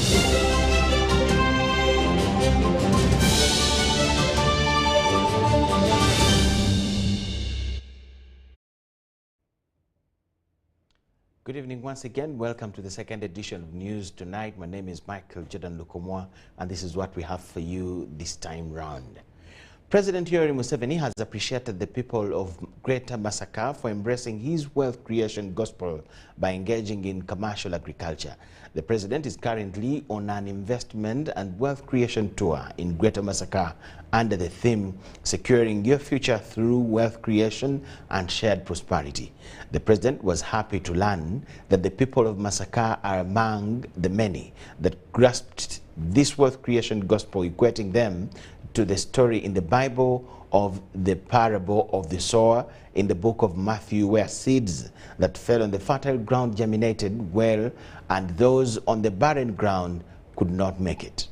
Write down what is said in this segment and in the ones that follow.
Good evening once again. Welcome to the second edition of News Tonight. My name is Michael Jordan Lukomwa, and this is what we have for you this time round. President Museveni has appreciated the people of Greater Masaka for embracing his wealth creation gospel by engaging in commercial agriculture. The president is currently on an investment and wealth creation tour in Greater Masaka under the theme Securing Your Future Through Wealth Creation and Shared Prosperity. The president was happy to learn that the people of Masaka are among the many that grasped this wealth creation gospel, equating them to the story in the Bible of the parable of the sower in the book of Matthew, where seeds that fell on the fertile ground germinated well, and those on the barren ground could not make it.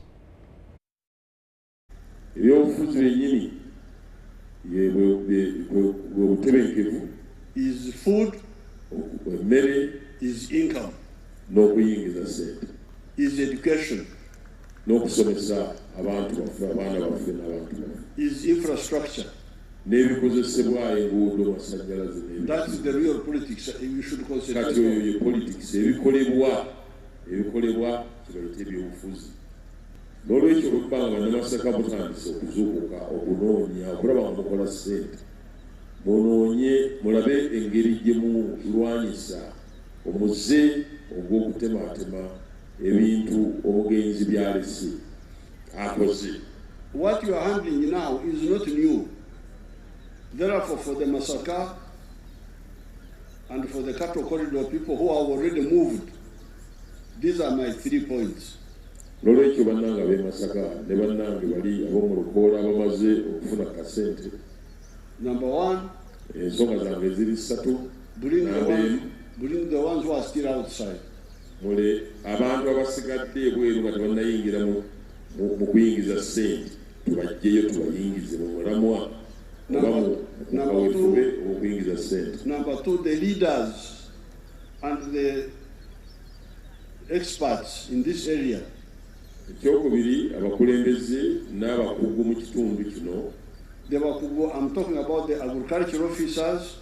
Is food, is income, is education, is infrastructure. That is the real politics. You should consider politics. N'olwekyo olw'ebbanga Namasaka butandise okuzuukuka okunoonya okulaba nga mukola ssente munoonye mulabe engeri gye mulwanyisa omuze ogw'okutemaatema ebintu omugenzi byalese akoze. What you are handling now is not new. Therefore, for the Masaka and for the cattle corridor people who are already moved, these are my 3 points. N'olwekyo bannanga b'e Masaka ne bannange bali ab'omu Lukoola abamaze okufuna kasente. Number 1, ensonga zange ziri 3. Bring the ones who are still outside. Mule abantu abasigadde ebweru nga tebannayingira mu kuyingiza ssente tubajjeyo tubayingize mu mulamwa oba mu kaweefube okuyingiza ssente. Number 2, the leaders and the experts in this area. Ekyokubiri abakulembeze n'abakugu mu kitundu kino. I'm talking about the agricultural officers.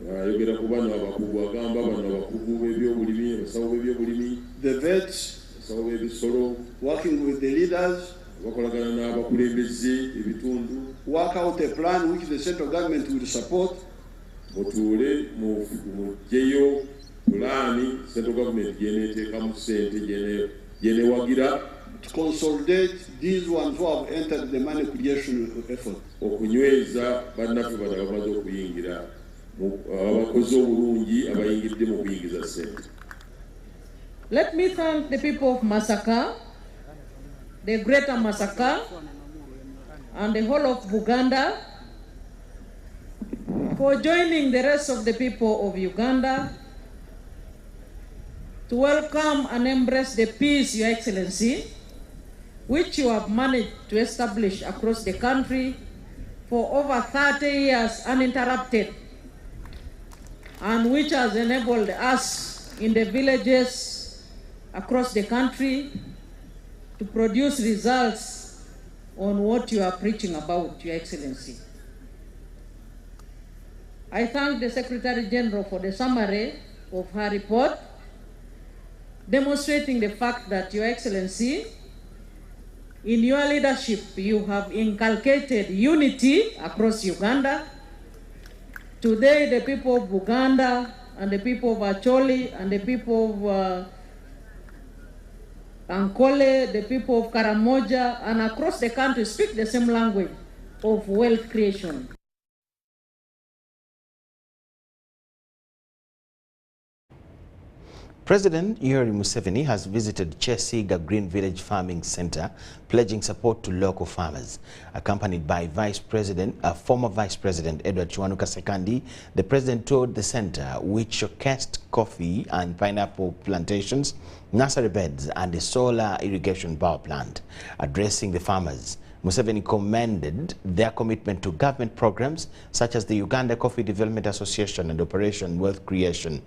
Ayogera ku bano abakugu agamba bano abakugu b'ebyobulimi, abasawo b'ebyobulimi. The vets, abasawo b'ebisolo. Working with the leaders. Bakolagana n'abakulembeze ebitundu. Work out a plan which the central government will support. Mutuule mugyeyo pulaani central government gyeneeteekamu ssente gyeneewagira. To consolidate these ones who have entered the money creation effort. Okunyweza bannaffe bano abamaze okuyingira abakozi obulungi abayingidde mu kuyingiza ssente. Let me thank the people of Masaka, the Greater Masaka, and the whole of Uganda for joining the rest of the people of Uganda to welcome and embrace the peace, Your Excellency, which you have managed to establish across the country for over 30 years uninterrupted, and which has enabled us in the villages across the country to produce results on what you are preaching about, Your Excellency. I thank the Secretary General for the summary of her report, demonstrating the fact that, Your Excellency, in your leadership, you have inculcated unity across Uganda. Today, the people of Uganda and the people of Acholi and the people of Ankole, the people of Karamoja, and across the country speak the same language of wealth creation. President Museveni has visited Chesiga Green Village Farming Center, pledging support to local farmers. Accompanied by former Vice President Edward Chiwanuka Sekandi, the president toured the center, which showcased coffee and pineapple plantations, nursery beds, and a solar irrigation power plant. Addressing the farmers, Museveni commended their commitment to government programs such as the Uganda Coffee Development Association and Operation Wealth Creation.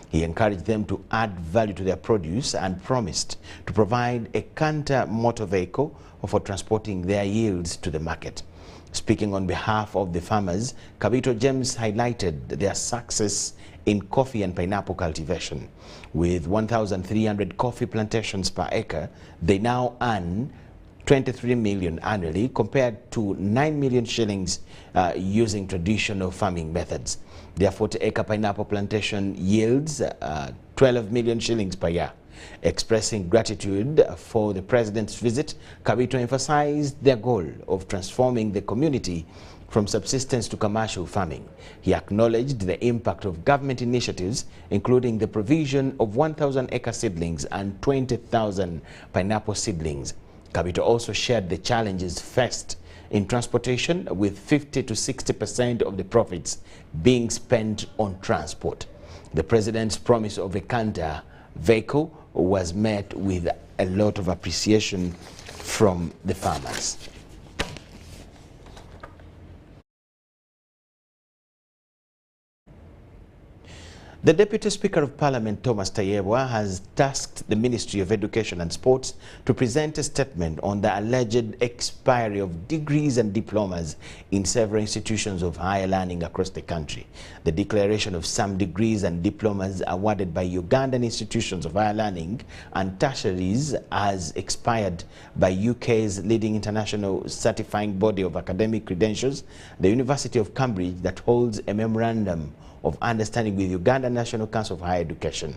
He encouraged them to add value to their produce and promised to provide a canter motor vehicle for transporting their yields to the market. Speaking on behalf of the farmers, Kabito James highlighted their success in coffee and pineapple cultivation. With 1,300 coffee plantations per acre, they now earn 23 million annually compared to 9 million shillings using traditional farming methods. Their 40-acre pineapple plantation yields 12 million shillings per year. Expressing gratitude for the president's visit, Kabito emphasized their goal of transforming the community from subsistence to commercial farming. He acknowledged the impact of government initiatives, including the provision of 1,000-acre seedlings and 20,000 pineapple seedlings. Kabito also shared the challenges faced in transportation, with 50 to 60% of the profits being spent on transport. The president's promise of a canter vehicle was met with a lot of appreciation from the farmers. The Deputy Speaker of Parliament, Thomas Tayebwa, has tasked the Ministry of Education and Sports to present a statement on the alleged expiry of degrees and diplomas in several institutions of higher learning across the country. The declaration of some degrees and diplomas awarded by Ugandan institutions of higher learning and tertiaries has expired by UK's leading international certifying body of academic credentials, the University of Cambridge, that holds a memorandum of understanding with Uganda National Council of Higher Education.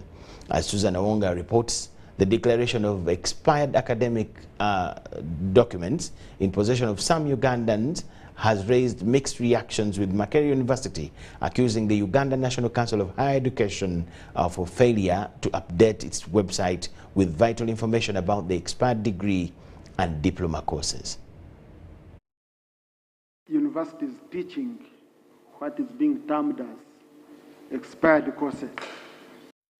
As Susan Awonga reports, the declaration of expired academic documents in possession of some Ugandans has raised mixed reactions, with Makerere University accusing the Uganda National Council of Higher Education for failure to update its website with vital information about the expired degree and diploma courses. Universities teaching what is being termed as expired courses.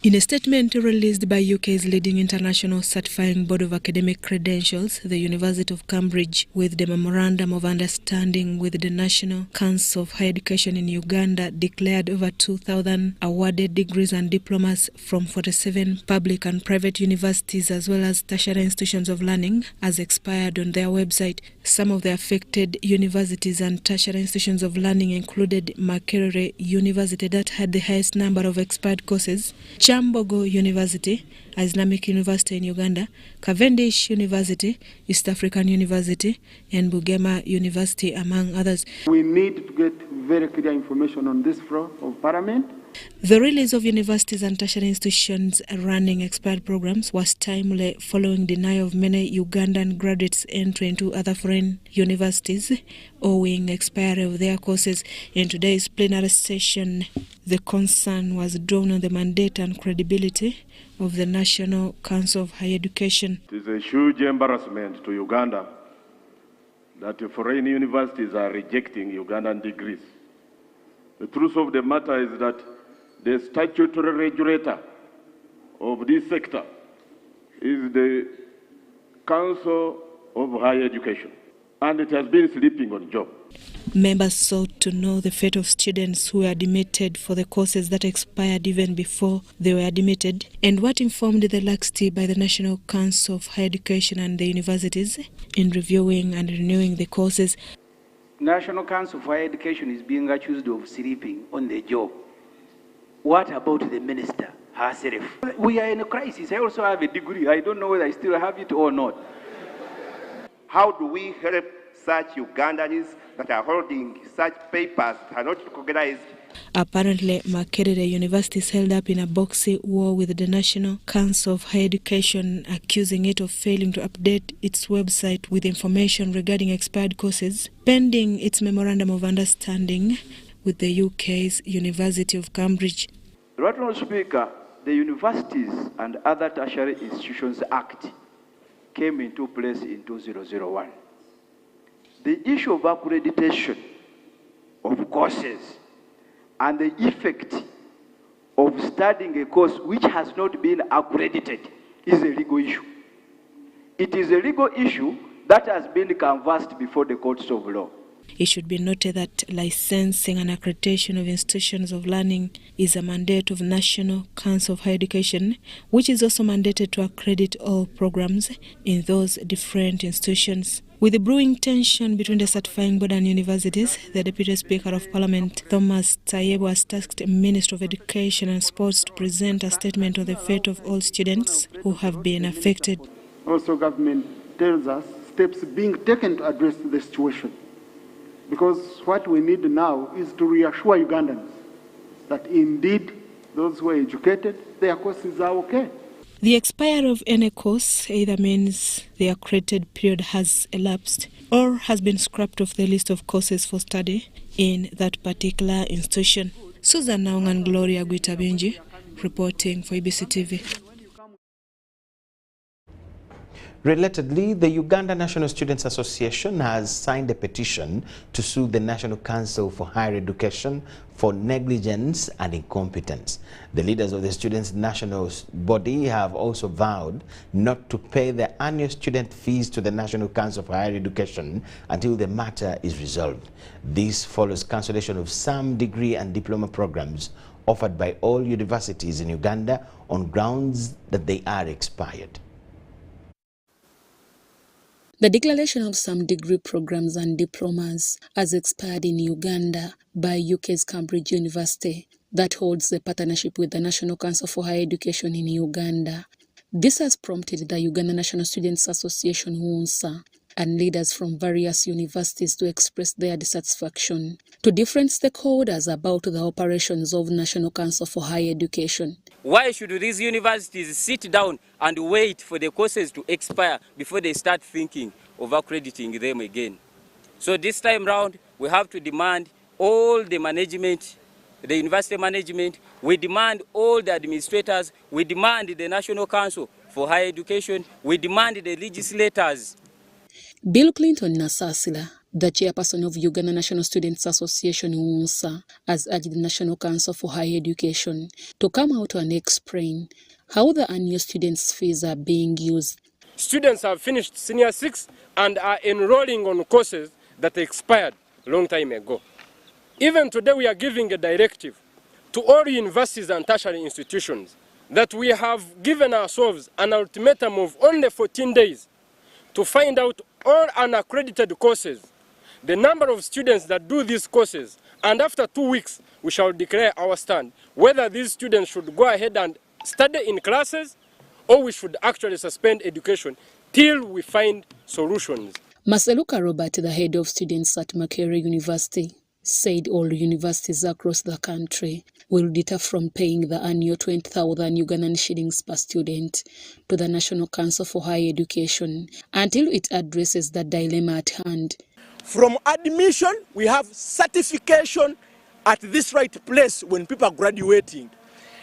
In a statement released by UK's leading international certifying board of academic credentials, the University of Cambridge, with the Memorandum of Understanding with the National Council of Higher Education in Uganda, declared over 2,000 awarded degrees and diplomas from 47 public and private universities as well as tertiary institutions of learning as expired on their website. Some of the affected universities and tertiary institutions of learning included Makerere University, that had the highest number of expired courses, Chambogo University, Islamic University in Uganda, Cavendish University, East African University, and Bugema University, among others. We need to get very clear information on this floor of Parliament. The release of universities and tertiary institutions running expired programs was timely following denial of many Ugandan graduates entry into other foreign universities owing expiry of their courses. In today's plenary session, the concern was drawn on the mandate and credibility of the National Council of Higher Education. It is a huge embarrassment to Uganda that foreign universities are rejecting Ugandan degrees. The truth of the matter is that the statutory regulator of this sector is the Council of Higher Education, and it has been sleeping on the job. Members sought to know the fate of students who were admitted for the courses that expired even before they were admitted, and what informed the laxity by the National Council of Higher Education and the universities in reviewing and renewing the courses. National Council of Higher Education is being accused of sleeping on the job. What about the minister herself? We are in a crisis. I also have a degree. I don't know whether I still have it or not. How do we help such Ugandans that are holding such papers that are not recognized? Apparently, Makerere University is held up in a boxing war with the National Council of Higher Education, accusing it of failing to update its website with information regarding expired courses, pending its Memorandum of Understanding with the UK's University of Cambridge. Right now, Speaker, the Universities and Other Tertiary Institutions Act came into place in 2001. The issue of accreditation of courses and the effect of studying a course which has not been accredited is a legal issue. It is a legal issue That has been canvassed before the courts of law. It should be noted that licensing and accreditation of institutions of learning is a mandate of National Council of Higher Education, which is also mandated to accredit all programs in those different institutions. With the brewing tension between the certifying board and universities, the Deputy Speaker of Parliament, Thomas Tayebo, has tasked Minister of Education and Sports to present a statement on the fate of all students who have been affected. Also, government tells us steps being taken to address the situation. Because what we need now is to reassure Ugandans that indeed those who are educated, their courses are okay. The expiry of any course either means the accredited period has elapsed or has been scrapped off the list of courses for study in that particular institution. Susan Naung and Gloria Guitabinji reporting for ABC TV. Relatedly, the Uganda National Students Association has signed a petition to sue the National Council for Higher Education for negligence and incompetence. The leaders of the students' national body have also vowed not to pay their annual student fees to the National Council for Higher Education until the matter is resolved. This follows cancellation of some degree and diploma programs offered by all universities in Uganda on grounds that they are expired. The declaration of some degree programs and diplomas has expired in Uganda by UK's Cambridge University that holds a partnership with the National Council for Higher Education in Uganda. This has prompted the Uganda National Students Association UNSA and leaders from various universities to express their dissatisfaction to different stakeholders about the operations of National Council for Higher Education. Why should these universities sit down and wait for the courses to expire before they start thinking of accrediting them again? So this time round, we have to demand all the management, the university management, we demand all the administrators, we demand the National Council for Higher Education, we demand the legislators. Bill Clinton Nasasila, the chairperson of Uganda National Students Association UNSA, has urged the National Council for Higher Education to come out and explain how the annual students' fees are being used. Students have finished Senior 6 and are enrolling on courses that expired a long time ago. Even today we are giving a directive to all universities and tertiary institutions that we have given ourselves an ultimatum of only 14 days to find out all unaccredited courses, the number of students that do these courses, and after 2 weeks we shall declare our stand whether these students should go ahead and study in classes or we should actually suspend education till we find solutions. Maseluka Robert, the head of students at Makerere University, said all universities across the country will deter from paying the annual 20,000 Ugandan shillings per student to the National Council for Higher Education until it addresses the dilemma at hand. From admission, we have certification at this right place when people are graduating.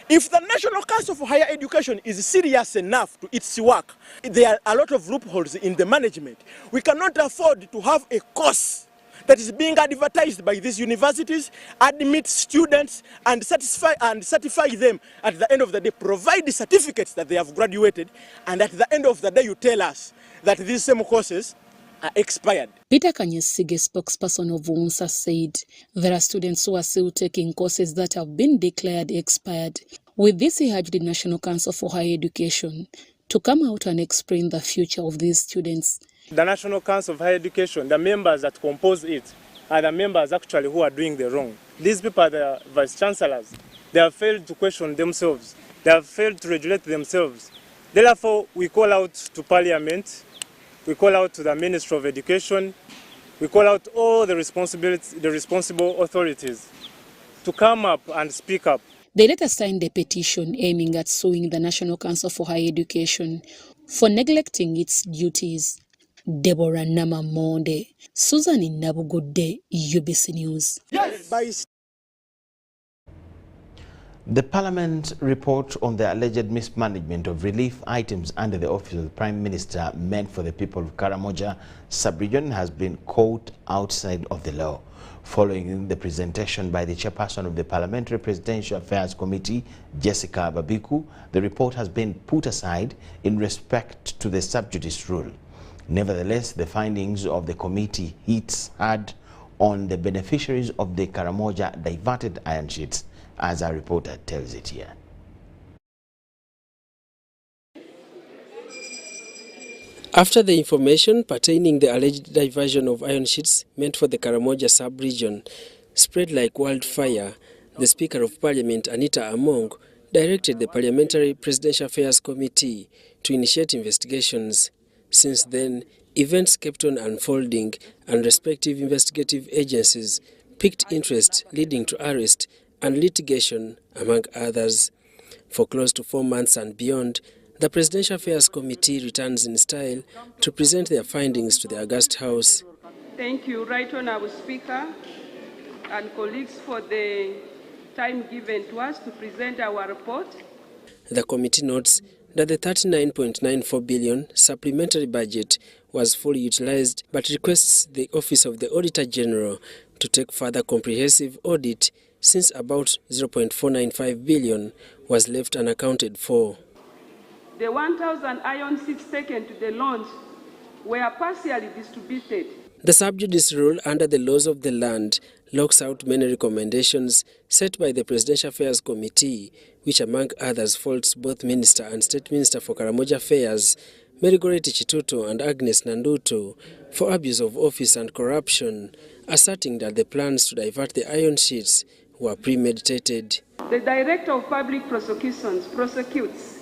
If the National Council for Higher Education is serious enough to its work, there are a lot of loopholes in the management. We cannot afford to have a course that is being advertised by these universities, admit students and certify them at the end of the day, provide the certificates that they have graduated, and at the end of the day you tell us that these same courses are expired. Peter Kanyesige, spokesperson of UNSA, said there are students who are still taking courses that have been declared expired. With this, he urged the National Council for Higher Education to come out and explain the future of these students. The National Council of Higher Education, the members that compose it, are the members actually who are doing the wrong. These people are the vice-chancellors. They have failed to question themselves. They have failed to regulate themselves. Therefore, we call out to Parliament, we call out to the Ministry of Education, we call out all the responsible authorities to come up and speak up. They later signed a petition aiming at suing the National Council for Higher Education for neglecting its duties. Deborah Namamonde, Susan Nabugudde, UBC News. Yes. The Parliament report on the alleged mismanagement of relief items under the Office of the Prime Minister meant for the people of Karamoja sub-region has been caught outside of the law. Following the presentation by the chairperson of the Parliamentary Presidential Affairs Committee, Jessica Babiku, the report has been put aside in respect to the sub judice rule. Nevertheless, the findings of the committee hits hard on the beneficiaries of the Karamoja diverted iron sheets, as our reporter tells it here. After the information pertaining the alleged diversion of iron sheets meant for the Karamoja sub-region spread like wildfire, the Speaker of Parliament, Anita Among, directed the Parliamentary Presidential Affairs Committee to initiate investigations. Since then, events kept on unfolding and respective investigative agencies piqued interest, leading to arrest and litigation, among others. For close to 4 months and beyond, the Presidential Affairs Committee returns in style to present their findings to the August House. Thank you, Right Honourable Speaker and colleagues, for the time given to us to present our report. The committee notes that the 39.94 billion supplementary budget was fully utilized, but requests the Office of the Auditor General to take further comprehensive audit, since about 0.495 billion was left unaccounted for. The 1,000 iron sheets taken to the launch were partially distributed. The sub-judice rule under the laws of the land locks out many recommendations set by the Presidential Affairs Committee, which among others faults both Minister and State Minister for Karamoja Affairs, Merigoreti Chituto and Agnes Nanduto, for abuse of office and corruption, asserting that the plans to divert the iron sheets were premeditated. The Director of Public Prosecutions prosecutes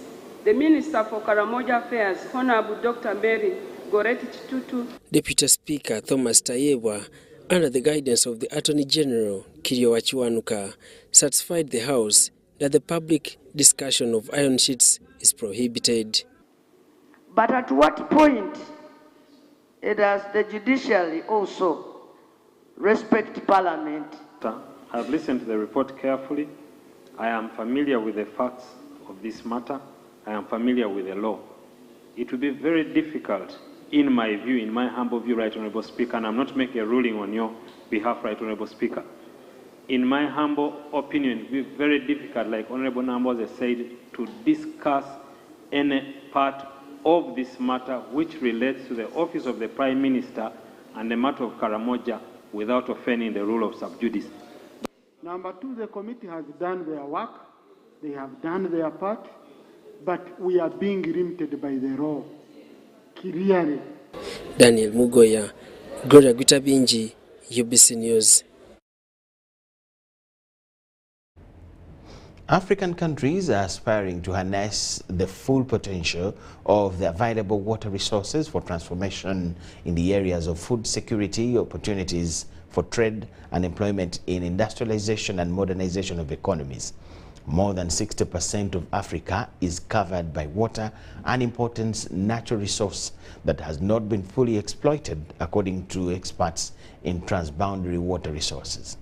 the Minister for Karamoja Affairs, Honorable Dr. Mary Goreti Chitutu. Deputy Speaker Thomas Tayewa, under the guidance of the Attorney General, Kirio Wachiwanuka, satisfied the House that the public discussion of iron sheets is prohibited. But at what point does the judiciary also respect Parliament? I have listened to the report carefully. I am familiar with the facts of this matter. I am familiar with the law. It will be very difficult, in my view, in my humble view, Right Honourable Speaker, and I'm not making a ruling on your behalf, Right Honourable Speaker. In my humble opinion, it will be very difficult, like Honourable Nambos has said, to discuss any part of this matter which relates to the office of the Prime Minister and the matter of Karamoja without offending the rule of sub judice. Number two, the committee has done their work. They have done their part. But we are being limited by the law. Clearly. Daniel Mugoya, Gloria Gutabinji, UBC News. African countries are aspiring to harness the full potential of the available water resources for transformation in the areas of food security, opportunities for trade and employment in industrialization and modernization of economies. More than 60% of Africa is covered by water, an important natural resource that has not been fully exploited, according to experts in transboundary water resources.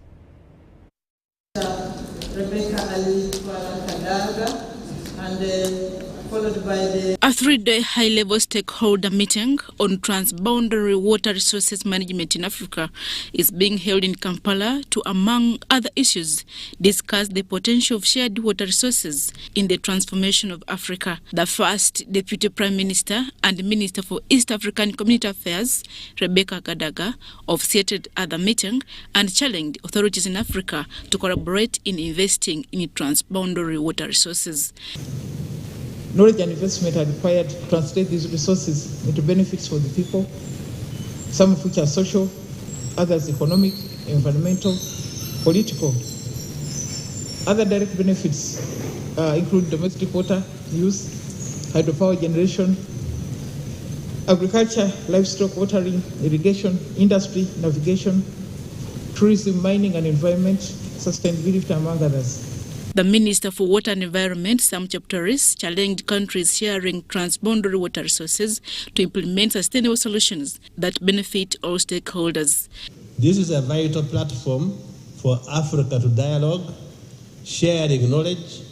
A three-day high-level stakeholder meeting on transboundary water resources management in Africa is being held in Kampala to, among other issues, discuss the potential of shared water resources in the transformation of Africa. The first Deputy Prime Minister and Minister for East African Community Affairs, Rebecca Gadaga, officiated at the meeting and challenged authorities in Africa to collaborate in investing in transboundary water resources. Knowledge and investment are required to translate these resources into benefits for the people, some of which are social, others economic, environmental, political. Other direct benefits include domestic water use, hydropower generation, agriculture, livestock, watering, irrigation, industry, navigation, tourism, mining and environment, sustainability, among others. The Minister for Water and Environment, Sam Chapteris, challenged countries sharing transboundary water resources to implement sustainable solutions that benefit all stakeholders. This is a vital platform for Africa to dialogue, sharing knowledge,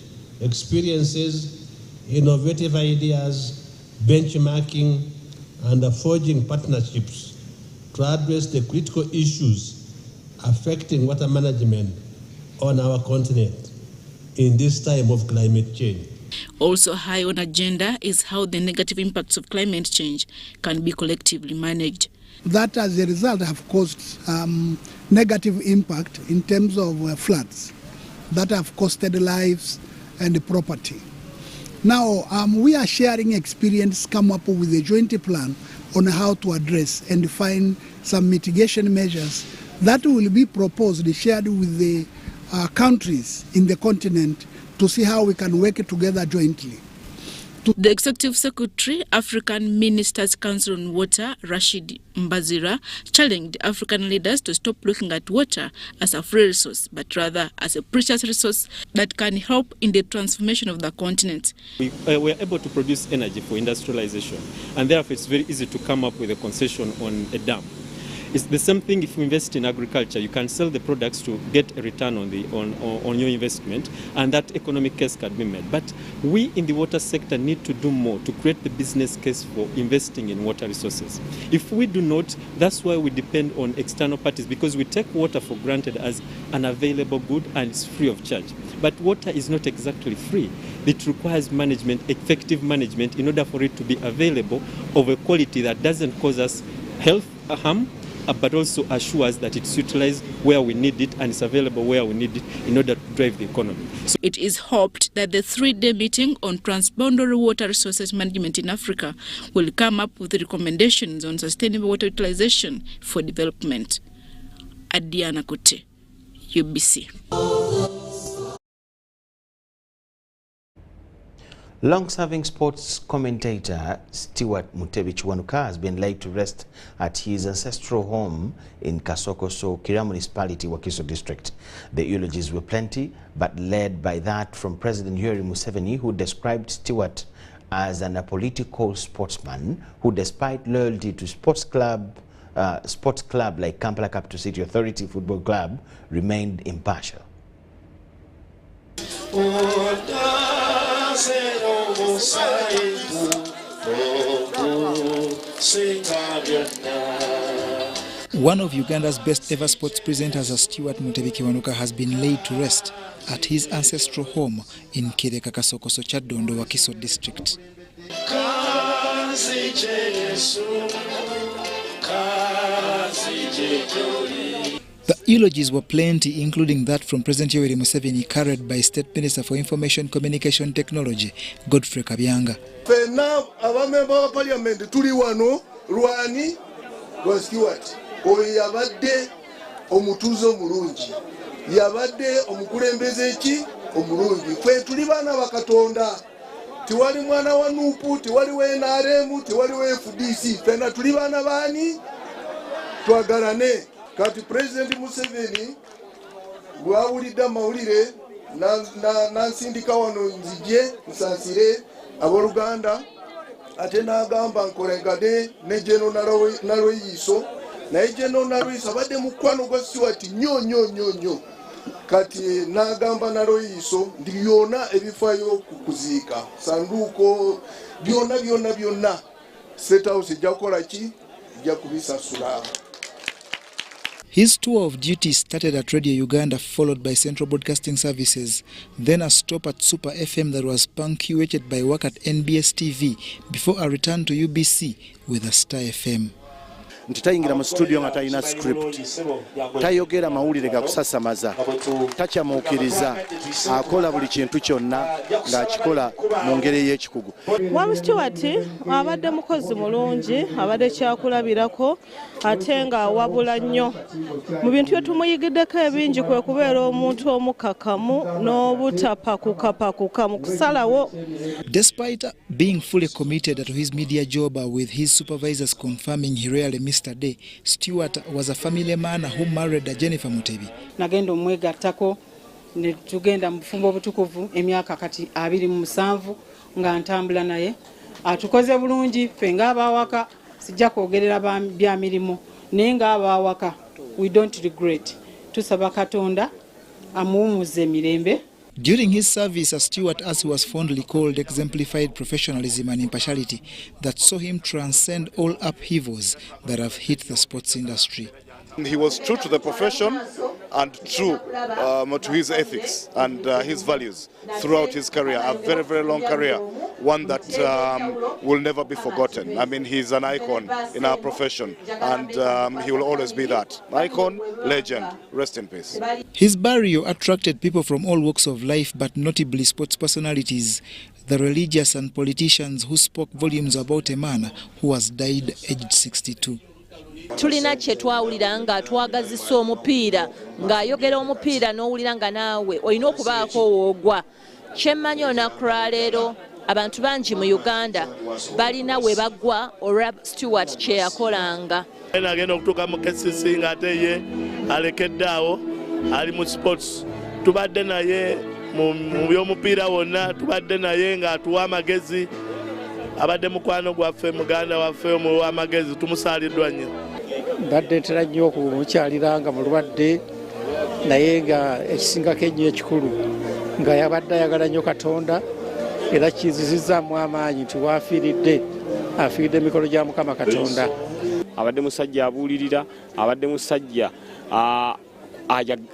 experiences, innovative ideas, benchmarking, and forging partnerships to address the critical issues affecting water management on our continent in this time of climate change. Also high on agenda is how the negative impacts of climate change can be collectively managed. That as a result have caused negative impact in terms of floods that have costed lives and property. Now we are sharing experience, come up with a joint plan on how to address and find some mitigation measures that will be proposed, shared with the countries in the continent to see how we can work together jointly. The Executive Secretary, African Ministers Council on Water, Rashid Mbazira, challenged African leaders to stop looking at water as a free resource, but rather as a precious resource that can help in the transformation of the continent. We were able to produce energy for industrialization, and therefore it's very easy to come up with a concession on a dam. It's the same thing if you invest in agriculture. You can sell the products to get a return on your investment, and that economic case can be made. But we in the water sector need to do more to create the business case for investing in water resources. If we do not, that's why we depend on external parties, because we take water for granted as an available good and it's free of charge. But water is not exactly free. It requires management, effective management, in order for it to be available of a quality that doesn't cause us health harm, but also assures that it's utilized where we need it and it's available where we need it in order to drive the economy. So it is hoped that the 3-day meeting on transboundary water resources management in Africa will come up with recommendations on sustainable water utilization for development. Adiana Kote, UBC. Long-serving sports commentator Stewart Munyanja has been laid to rest at his ancestral home in Kasokoso, Kira municipality, Wakiso district. The eulogies were plenty, but led by that from President Museveni, who described Stewart as an apolitical sportsman who, despite loyalty to sports club like Kampala Capital City Authority Football Club, remained impartial. One of Uganda's best ever sports presenters, Stewart Munyanja, has been laid to rest at his ancestral home in Kireka Kasokoso Chadondo, Wakiso district. The eulogies were plenty, including that from President Museveni, carried by State Minister for Information Communication Technology, Godfrey Kabyanga. Now, our member of parliament, Tuliwano, Ruani, was Stewart. Oyabade, Omutuzo Murunji. Yabade, Omukurembezeki, Omurunji. Kwe Tulibana Wakatonda. Tiwali mwana wa Nupu, tiwali we NRM, tiwali we FDC. Fena Tulibana Bani, Twagarane. Kati President Museveni gwawulidde amawulire nansindika wano nzije nsansire aboluganda ate n'agamba nkolengane ne General Naloyiso naye General Naloyiso abadde mukwano gwa Stewart nnyo kati n'agamba Naloyiso ndi byonna ebifaayo kukuziika sanduuko byonna State House ejja kukola ki ejja kubisasula. His tour of duty started at Radio Uganda, followed by Central Broadcasting Services, then a stop at Super FM that was punctuated by work at NBS TV before a return to UBC with a Star FM. Ntitayingira mu studio nga talina script, tayogera mawulire ga kusasamaza, takyamuukiriza, akola buli kintu kyonna ng'akikola mu ngeri y'ekikugu. Mwami Stewart abadde mukozi mulungi, abadde kyakulabirako ate nga wabula nnyo. Mu bintu bye tumuyigiddeko ebingi kwe kubeera omuntu omukakamu n'obutapakukapakuka mu kusalawo. Despite being fully committed to his media job, with his supervisors confirming he rarely missed a day, Stewart was a family man who married Jennifer Mutebi. Nagenda omwegattako ne tugenda mu bufumbo obutukuvu emyaka kati 27 nga ntambula naye. Atukoze bulungi ffe ng'abawaka sijja kwogerera bya mirimu naye ng'abawaka we don't regret. Tusaba Katonda amuwumuze mirembe. During his service as Stewart, as he was fondly called, exemplified professionalism and impartiality that saw him transcend all upheavals that have hit the sports industry. He was true to the profession, and true to his ethics and his values throughout his career, a very, very long career, one that will never be forgotten. I mean, he's an icon in our profession, and he will always be that. Icon, legend, rest in peace. His burial attracted people from all walks of life, but notably sports personalities, the religious and politicians who spoke volumes about a man who has died aged 62. Tulina kye twawulira nga twagazisa omupiira ng'ayogera omupiira n'owulira nga naawe olina okubaako woogwa. Kye mmanyi olunaku lwa leero abantu bangi mu Uganda balina we baggwa olwa Stewart kye yakolanga. Agenda okutuuka mu KCC ng'ate ye alekedde awo ali mu sports. Tubadde naye mu by'omupiira wonna, tubadde naye ng'atuwa amagezi. Abadde mukwano gwaffe muganda waffe omuwa amagezi, tumusaaliddwa nnyo. Badde ntera nnyo okumukyaliranga mulwadde naye nga ekisingako ennyo ekikulu nga yabadde ayagala nnyo Katonda era kizizizaamu amaanyi nti afiiridde emikono gya Mukama Katonda. Abadde musajja abuulirira, abadde musajja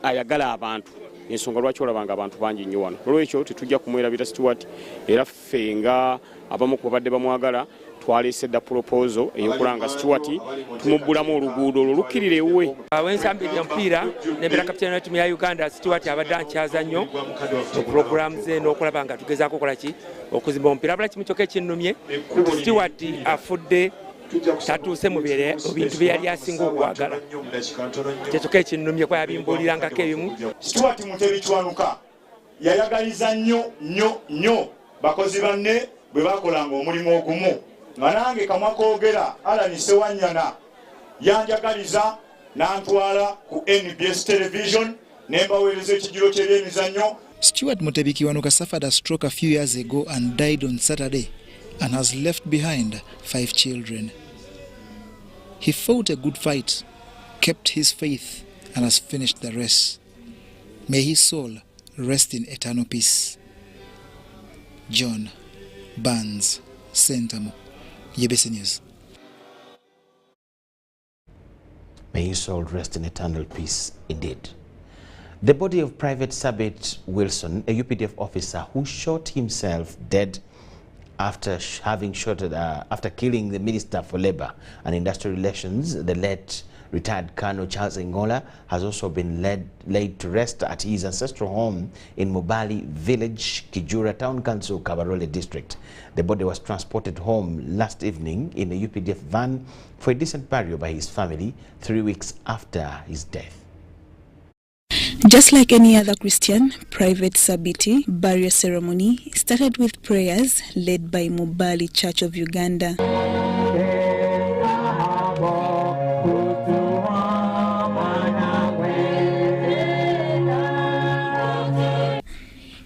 ayagala abantu. Ensonga lwaki olabanga abantu bangi nnyo wano. Olwekyo tetujja kumwerabira Stewart era ffe nga abamu ku babadde bamwagala twaleese dda proposal ey'okulanga Stewart tumubbulamu oluguudo olwo lukkirire ewuwe. Wensambidde omupiira n'embeera kapitaani wa ttiimu ya Uganda Stewart abadde ankyaza nnyo mu puroguramu ze n'okulaba nga tugezaako okukola ki okuzimba omupiira. Abula kimu kyokka ekinnumye Stewart afudde tatuuse mu bintu bye yali asinga okwagala. Kyekyoka ekinnumye kwa yabimbuulirangako ebimu. Stewart Mutebi Kiwanuka yayagaliza nnyo bakozi banne bwe bakolanga omulimu ogumu. Nga nange kamwa koogera Alan Sewanyana yanjagaliza n'antwala ku NBS television nembaweereza ekijjulo ky'ebyemizannyo. Stewart Mutebi Kiwanuka suffered a stroke a few years ago and died on Saturday and has left behind 5 children. He fought a good fight, kept his faith, and has finished the race. May his soul rest in eternal peace. John Barnes, Sentamo, UBC News. May his soul rest in eternal peace indeed. The body of Private Sabit Wilson, a UPDF officer who shot himself dead after killing the Minister for Labour and Industrial Relations, the late retired Kano Charles Angola, has also been laid to rest at his ancestral home in Mubali Village, Kijura Town Council, Kabarole District. The body was transported home last evening in a UPDF van for a decent burial by his family 3 weeks after his death. Just like any other Christian, Private Sabiti burial ceremony started with prayers led by Mubali Church of Uganda.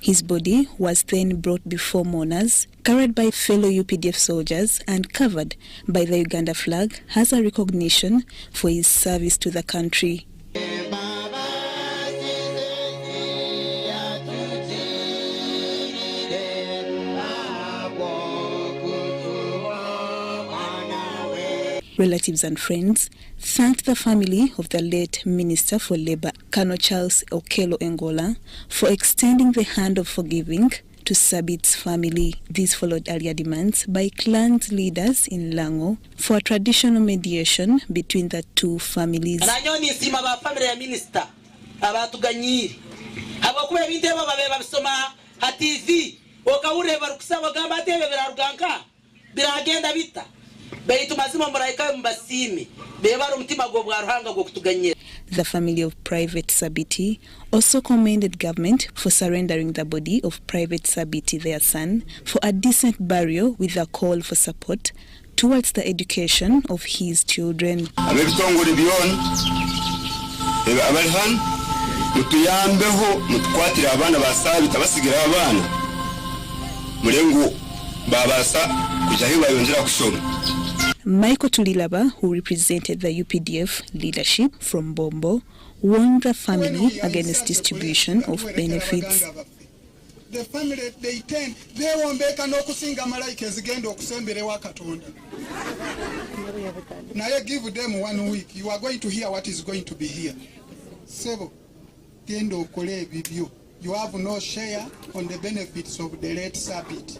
His body was then brought before mourners, carried by fellow UPDF soldiers and covered by the Uganda flag as a recognition for his service to the country. Relatives and friends thanked the family of the late Minister for Labour, Kano Charles Okello Angola, for extending the hand of forgiving to Sabit's family. These followed earlier demands by clans leaders in Lango for a traditional mediation between the two families. The family of Private Sabiti also commended government for surrendering the body of Private Sabiti, their son, for a decent burial with a call for support towards the education of his children. Michael Tulilaba, who represented the UPDF leadership from Bombo, warned the family against distribution of benefits. The family, they tend, they won't make no kusinga malaika zigendo okusembere wa Katonda. Now I give them 1 week. You are going to hear what is going to be here. Sebo, genda okole ebibyo. You have no share on the benefits of the late Sabit.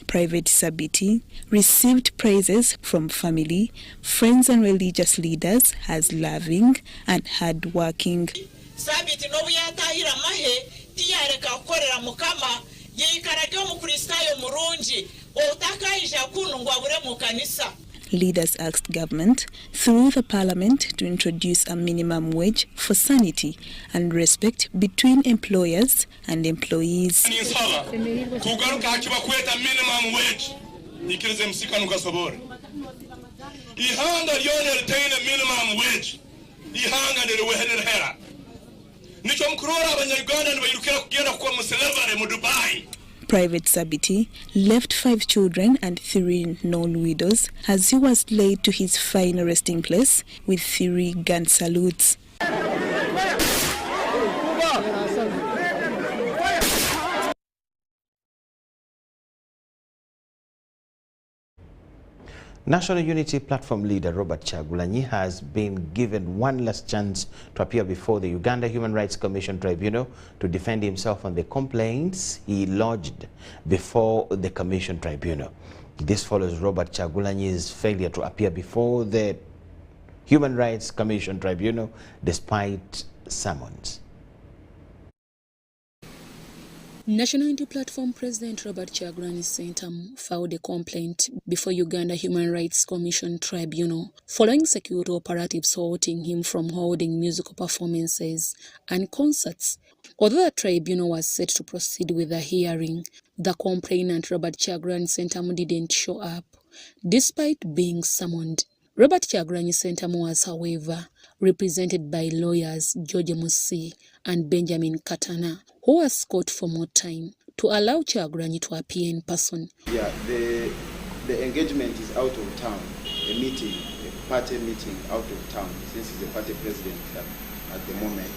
Private Sabiti received praises from family, friends and religious leaders as loving and hardworking. Sabiti no buyatahira mahe tiyareka kukorera mukama yikarage omukristayo murungi otakaija kuno ngwabure mu kanisa. Leaders asked government through the parliament to introduce a minimum wage for sanity and respect between employers and employees. Kugaruka hakiba kweta minimum wage nikirize msikanu gasobore. Ihanga lyone litaine minimum wage. Ihanga niliweherera hera. Nicho mkurora abanyarwanda nibayirukira kugenda kuba muselevare mu Dubai. Private Sabiti left 5 children and 3 known widows as he was laid to his final resting place with 3 gun salutes. National Unity Platform leader Robert Kyagulani has been given one last chance to appear before the Uganda Human Rights Commission Tribunal to defend himself on the complaints he lodged before the Commission Tribunal. This follows Robert Kyagulani's failure to appear before the Human Rights Commission Tribunal despite summons. National Unity Platform President Robert Kyagulani Sentamu filed a complaint before Uganda Human Rights Commission Tribunal following security operatives halting him from holding musical performances and concerts. Although the tribunal was set to proceed with the hearing, the complainant Robert Kyagulani Sentamu didn't show up, despite being summoned. Robert Kyagulani Sentamu was, however, represented by lawyers George Musi and Benjamin Katana, who was caught for more time to allow Kyagulani to appear in person. Yeah, the engagement is out of town, a meeting, a party meeting out of town, since he's the party president at the moment.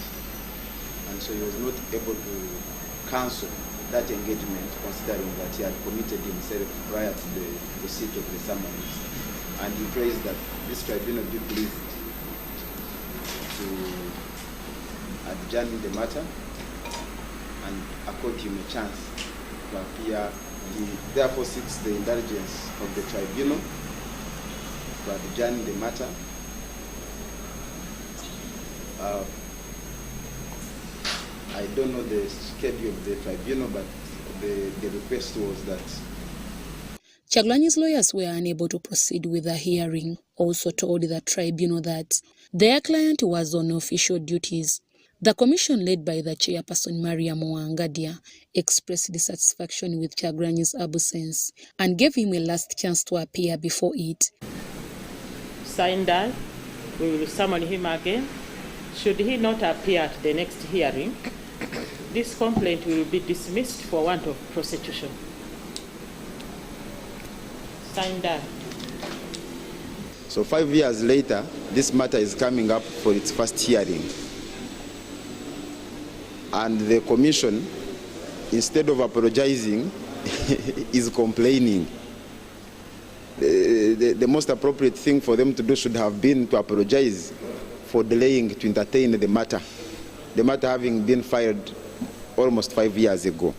And so he was not able to cancel that engagement, considering that he had committed himself prior to the receipt of the summons. And he prays that this tribunal be pleased to adjourn the matter and accord him a chance to appear. He therefore seeks the indulgence of the tribunal to adjourn the matter. I don't know the schedule of the tribunal, but the request was that Kyagulani's lawyers were unable to proceed with the hearing, also told the tribunal that their client was on official duties. The commission, led by the chairperson Maria Mwangadia, expressed dissatisfaction with Kyagulani's absence and gave him a last chance to appear before it. Signed that, we will summon him again. Should he not appear at the next hearing, this complaint will be dismissed for want of prosecution. Signed that. So 5 years later, this matter is coming up for its first hearing. And the commission, instead of apologizing, is complaining. The most appropriate thing for them to do should have been to apologize for delaying to entertain the matter having been filed almost 5 years ago.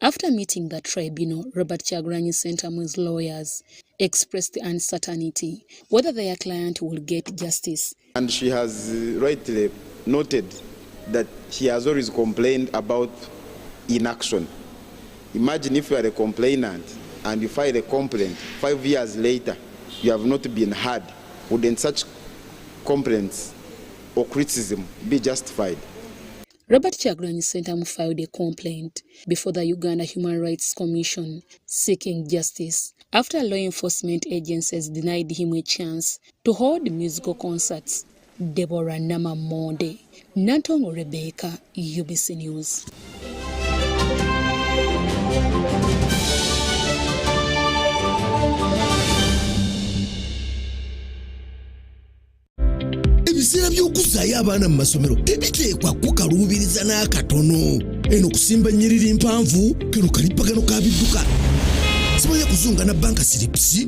After meeting the tribunal, Robert Kyagulani Sentamu's lawyers expressed uncertainty whether their client will get justice. And she has rightly noted that she has always complained about inaction. Imagine if you are a complainant and you file a complaint, 5 years later you have not been heard. Wouldn't such complaints or criticism be justified? Robert Kyagulani Sentamu filed a complaint before the Uganda Human Rights Commission seeking justice after law enforcement agencies denied him a chance to hold musical concerts. Deborah Nama Monde, Nantongo Rebecca, UBC News. Ebiseera by'okuzaayo abaana mu masomero tebiteekwa kukaluubiriza n'akatono. Eno kusimba nnyiriri mpanvu kano kalipagano ka bidduka. Simanya kuzunga na banka siripsi.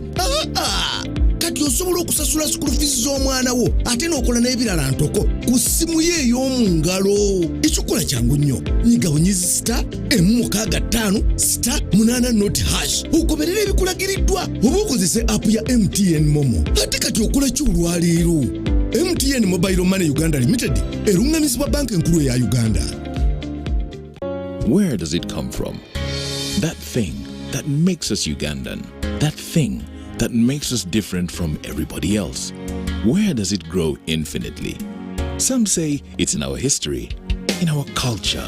Kati kati osobola okusasula school fees z'omwana wo ate n'okola n'ebirala ntoko ku ssimu ye ey'omungalo. Ekikola kyangu nnyo. Nyiga bunyizi *5*8 ogoberera ebikulagiriddwa oba okozese app ya MTN Momo. Ate kati okola ki olwaleero? MTN Mobile Money Uganda Limited erungamizibwa banka enkulu eya Uganda. Where does it come from? That thing that makes us Ugandan. That thing that makes us different from everybody else. Where does it grow infinitely? Some say it's in our history, in our culture,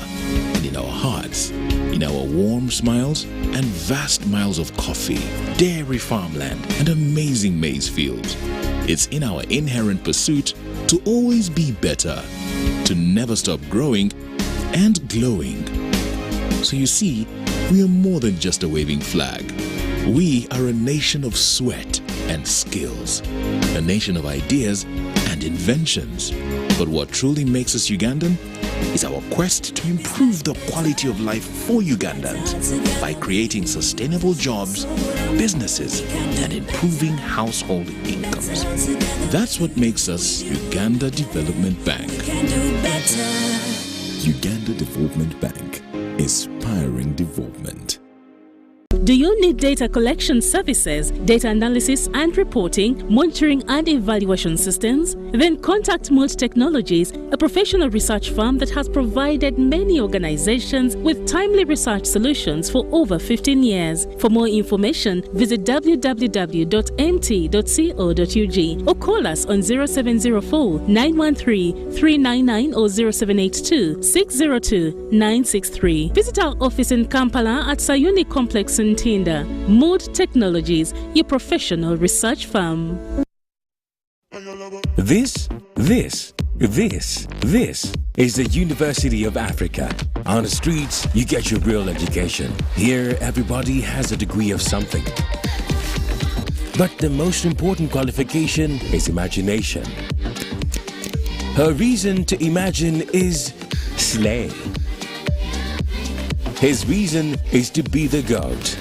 and in our hearts, in our warm smiles and vast miles of coffee, dairy farmland, and amazing maize fields. It's in our inherent pursuit to always be better, to never stop growing and glowing. So you see, we are more than just a waving flag. We are a nation of sweat and skills, a nation of ideas and inventions. But what truly makes us Ugandan is our quest to improve the quality of life for Ugandans by creating sustainable jobs, businesses, and improving household incomes. That's what makes us Uganda Development Bank. Uganda Development Bank, inspiring development. Do you need data collection services, data analysis and reporting, monitoring and evaluation systems? Then contact Mold Technologies, a professional research firm that has provided many organizations with timely research solutions for over 15 years. For more information, visit www.mt.co.ug or call us on 0704 913 399 or 0782 602 963. Visit our office in Kampala at Sayuni Complex in Tinda. Mood Technologies, your professional research firm. This is the University of Africa. On the streets, you get your real education. Here, everybody has a degree of something. But the most important qualification is imagination. Her reason to imagine is slay. His reason is to be the GOAT.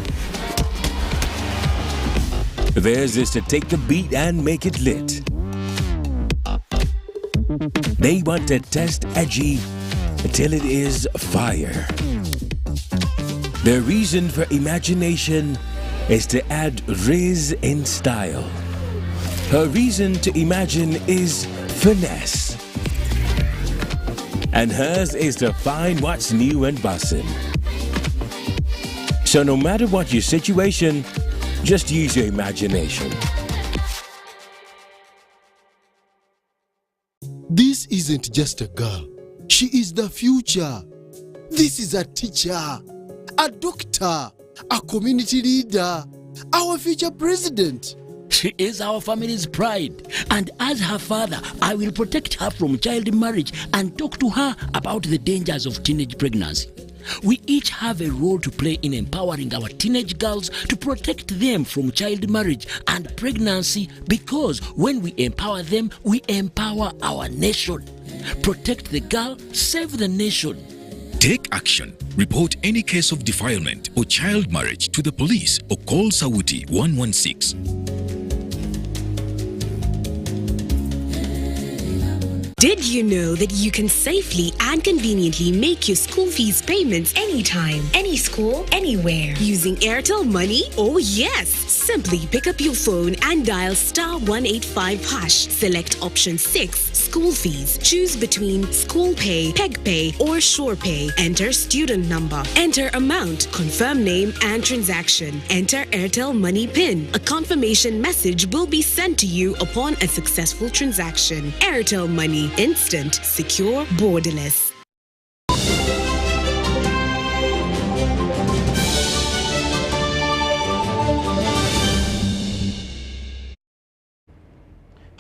Theirs is to take the beat and make it lit. They want to test edgy until it is fire. Their reason for imagination is to add riz in style. Her reason to imagine is finesse. And hers is to find what's new and bussin'. So no matter what your situation, just use your imagination. This isn't just a girl. She is the future. This is a teacher, a doctor, a community leader, our future president. She is our family's pride, and as her father, I will protect her from child marriage and talk to her about the dangers of teenage pregnancy. We each have a role to play in empowering our teenage girls to protect them from child marriage and pregnancy, because when we empower them, we empower our nation. Protect the girl, save the nation. Take action. Report any case of defilement or child marriage to the police or call Sawuti 116. Did you know that you can safely and conveniently make your school fees payments anytime, any school, anywhere using Airtel Money? Oh yes! Simply pick up your phone and dial *185#. Select option 6, school fees. Choose between school pay, peg pay, or shore pay. Enter student number. Enter amount, confirm name and transaction. Enter Airtel Money PIN. A confirmation message will be sent to you upon a successful transaction. Airtel Money. Instant, secure, borderless.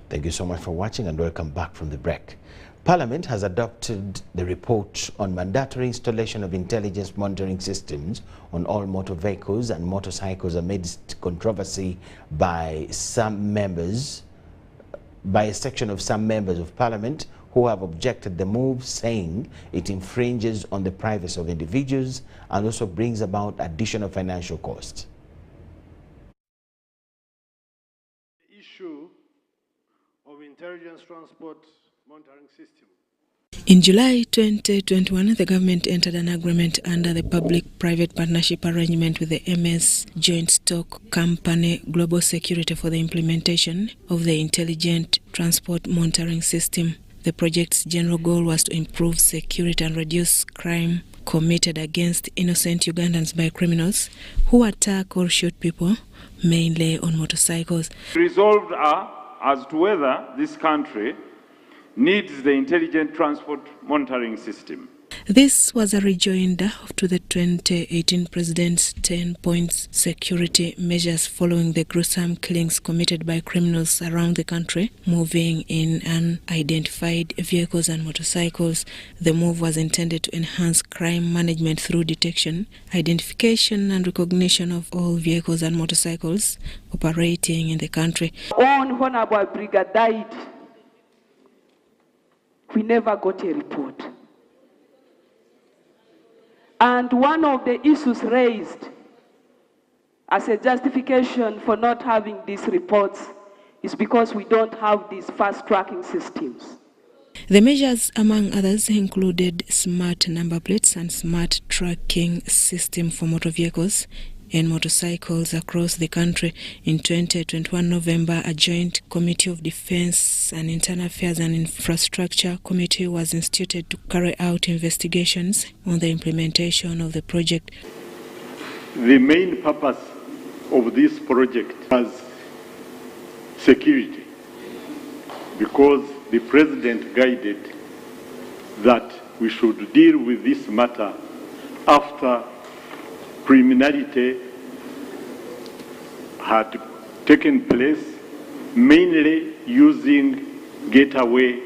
Thank you so much for watching and welcome back from the break. Parliament has adopted the report on mandatory installation of intelligence monitoring systems on all motor vehicles and motorcycles amidst controversy by a section of some members of Parliament who have objected the move, saying it infringes on the privacy of individuals and also brings about additional financial costs. The issue of intelligence transport monitoring system. In July 2021, the government entered an agreement under the public-private partnership arrangement with the MS Joint Stock Company Global Security for the implementation of the Intelligent Transport Monitoring System. The project's general goal was to improve security and reduce crime committed against innocent Ugandans by criminals who attack or shoot people, mainly on motorcycles. Resolved as to whether this country needs the intelligent transport monitoring system. This was a rejoinder to the 2018 President's 10-point security measures following the gruesome killings committed by criminals around the country, moving in unidentified vehicles and motorcycles. The move was intended to enhance crime management through detection, identification and recognition of all vehicles and motorcycles operating in the country. On Honorable Brigadier died, we never got a report. And one of the issues raised as a justification for not having these reports is because we don't have these fast tracking systems. The measures, among others, included smart number plates and smart tracking system for motor vehicles and motorcycles across the country. In 2021 November, a joint Committee of Defense and Internal Affairs and Infrastructure Committee was instituted to carry out investigations on the implementation of the project. The main purpose of this project was security, because the President guided that we should deal with this matter after criminality had taken place, mainly using getaway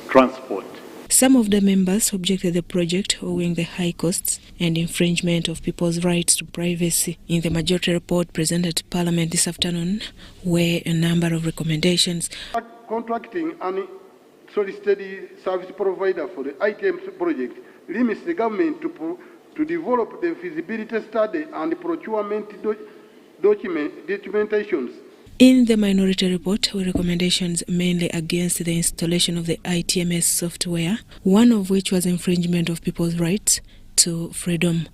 transport. Some of the members objected the project owing the high costs and infringement of people's rights to privacy. In the majority report presented to Parliament this afternoon were a number of recommendations. Contracting an solicited service provider for the ITM project limits the government to develop the feasibility study and procurement documentations. In the minority report were recommendations mainly against the installation of the ITMS software, one of which was infringement of people's rights to freedom.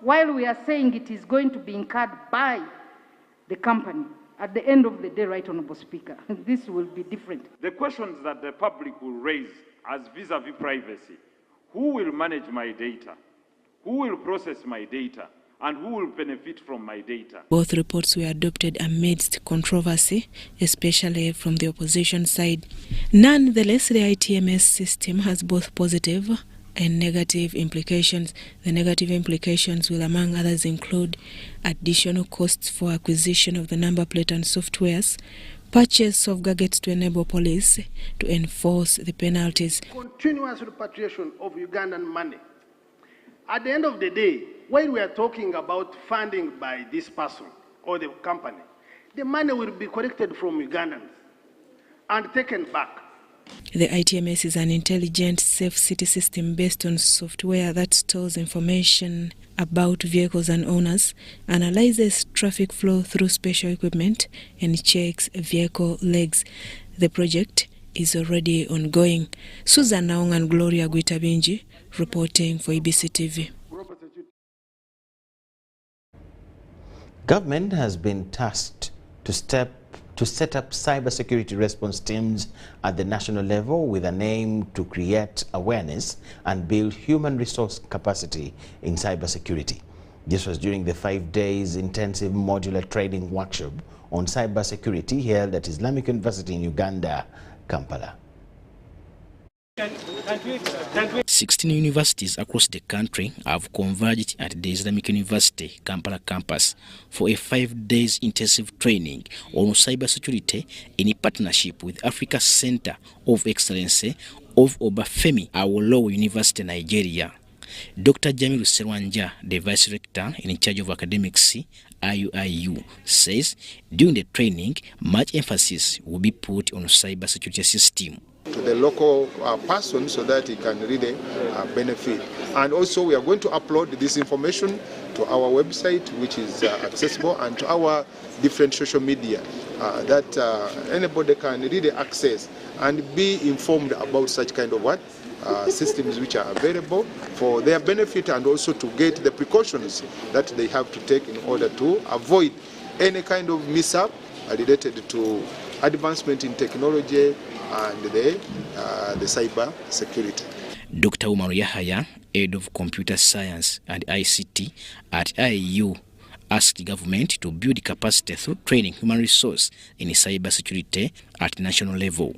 While we are saying it is going to be incurred by the company, at the end of the day, Right Honourable Speaker, this will be different. The questions that the public will raise as vis-a-vis privacy: who will manage my data? Who will process my data? And who will benefit from my data? Both reports were adopted amidst controversy, especially from the opposition side. Nonetheless, the ITMS system has both positive and negative implications. The negative implications will, among others, include additional costs for acquisition of the number plate and softwares, purchase of gadgets to enable police to enforce the penalties. Continuous repatriation of Ugandan money. At the end of the day, when we are talking about funding by this person or the company, the money will be collected from Ugandans and taken back. The ITMS is an intelligent, safe city system based on software that stores information about vehicles and owners, analyzes traffic flow through special equipment, and checks vehicle legs. The project is already ongoing. Susan Naong and Gloria Guitabinji reporting for EBC TV. Government has been tasked to set up cybersecurity response teams at the national level with an aim to create awareness and build human resource capacity in cybersecurity. This was during the 5 days intensive modular training workshop on cybersecurity held at Islamic University in Uganda, Kampala. 16 universities across the country have converged at the Islamic University Kampala campus for a 5 days intensive training on cybersecurity in a partnership with Africa Center of Excellence of Obafemi Awolowo University, Nigeria. Dr. Jamilu Serwanja, the Vice Rector in charge of academics, IUIU, says during the training, much emphasis will be put on cyber security system. To the local person so that he can really benefit. And also we are going to upload this information to our website, which is accessible, and to our different social media that anybody can really access and be informed about such kind of systems which are available for their benefit, and also to get the precautions that they have to take in order to avoid any kind of mishap related to advancement in technology and the cyber security. Dr. Umar Yahaya, Head of Computer Science and ICT at IU, asked the government to build capacity through training human resource in cyber security at national level.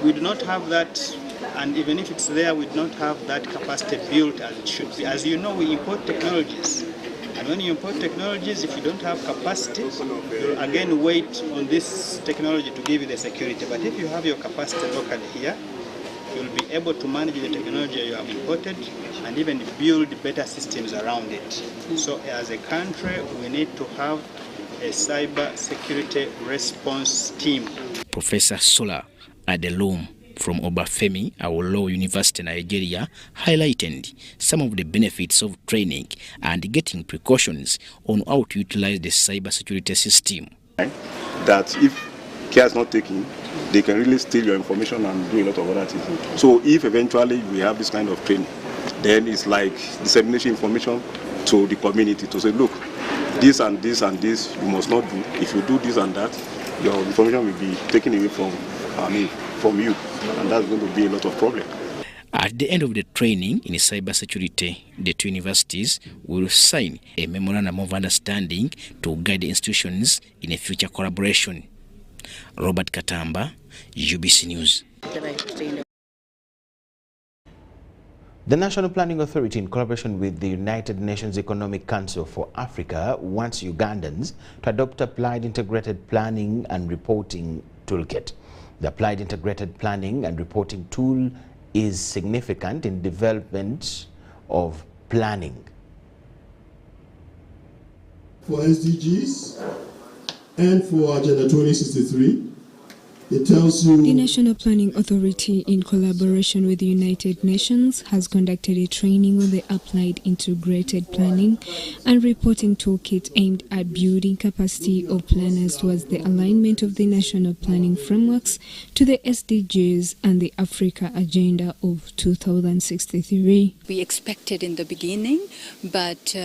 We do not have that, and even if it's there, we do not have that capacity built as it should be. As you know, we import technologies. And when you import technologies, if you don't have capacity, you again wait on this technology to give you the security. But if you have your capacity locally here, you'll be able to manage the technology you have imported and even build better systems around it. So as a country, we need to have a cyber security response team. Professor Sola Adelum from Obafemi Awolowo University, Nigeria, highlighted some of the benefits of training and getting precautions on how to utilize the cybersecurity system. That if care is not taken, they can really steal your information and do a lot of other things. So if eventually we have this kind of training, then it's like dissemination information to the community to say, look, this and this and this you must not do. If you do this and that, your information will be taken away from you, and that's going to be a lot of problem. At the end of the training in cybersecurity, the two universities will sign a memorandum of understanding to guide the institutions in a future collaboration. Robert Katamba, UBC News. The National Planning Authority, in collaboration with the United Nations Economic Council for Africa, wants Ugandans to adopt applied integrated planning and reporting toolkit. The applied integrated planning and reporting tool is significant in development of planning. For SDGs and for Agenda 2063, it tells you... The National Planning Authority, in collaboration with the United Nations, has conducted a training on the applied integrated planning and reporting toolkit aimed at building capacity of planners towards the alignment of the national planning frameworks to the SDGs and the Africa Agenda of 2063. We expected in the beginning, but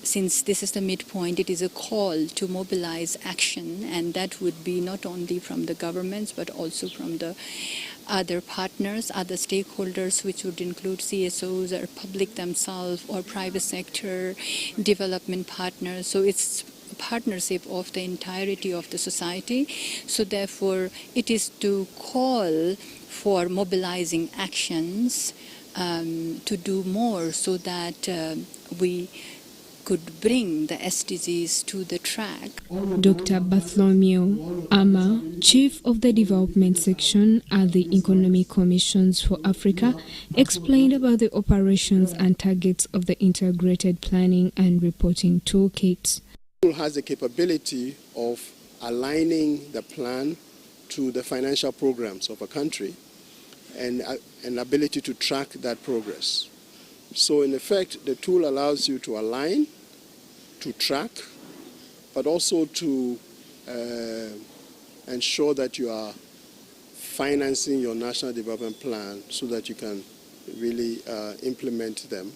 since this is the midpoint, it is a call to mobilize action, and that would be not only from the governments but also from the other partners, other stakeholders, which would include CSOs or public themselves or private sector development partners. So it's a partnership of the entirety of the society. So therefore, it is to call for mobilizing actions to do more so that we could bring the SDGs to the track. Dr. Bartholomew Ama, Chief of the Development Section at the Economic Commissions for Africa, explained about the operations and targets of the Integrated Planning and Reporting Toolkit. It has the capability of aligning the plan to the financial programs of a country and an ability to track that progress. So in effect, the tool allows you to align, to track, but also to ensure that you are financing your national development plan so that you can really implement them.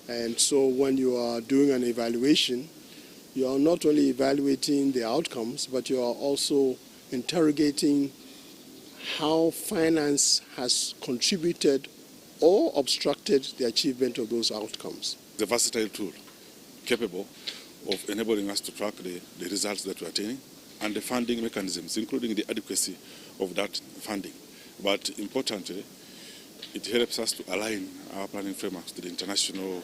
And so when you are doing an evaluation, you are not only evaluating the outcomes, but you are also interrogating how finance has contributed or obstructed the achievement of those outcomes. It's a versatile tool capable of enabling us to track the results that we are attaining and the funding mechanisms, including the adequacy of that funding. But importantly, it helps us to align our planning frameworks to the international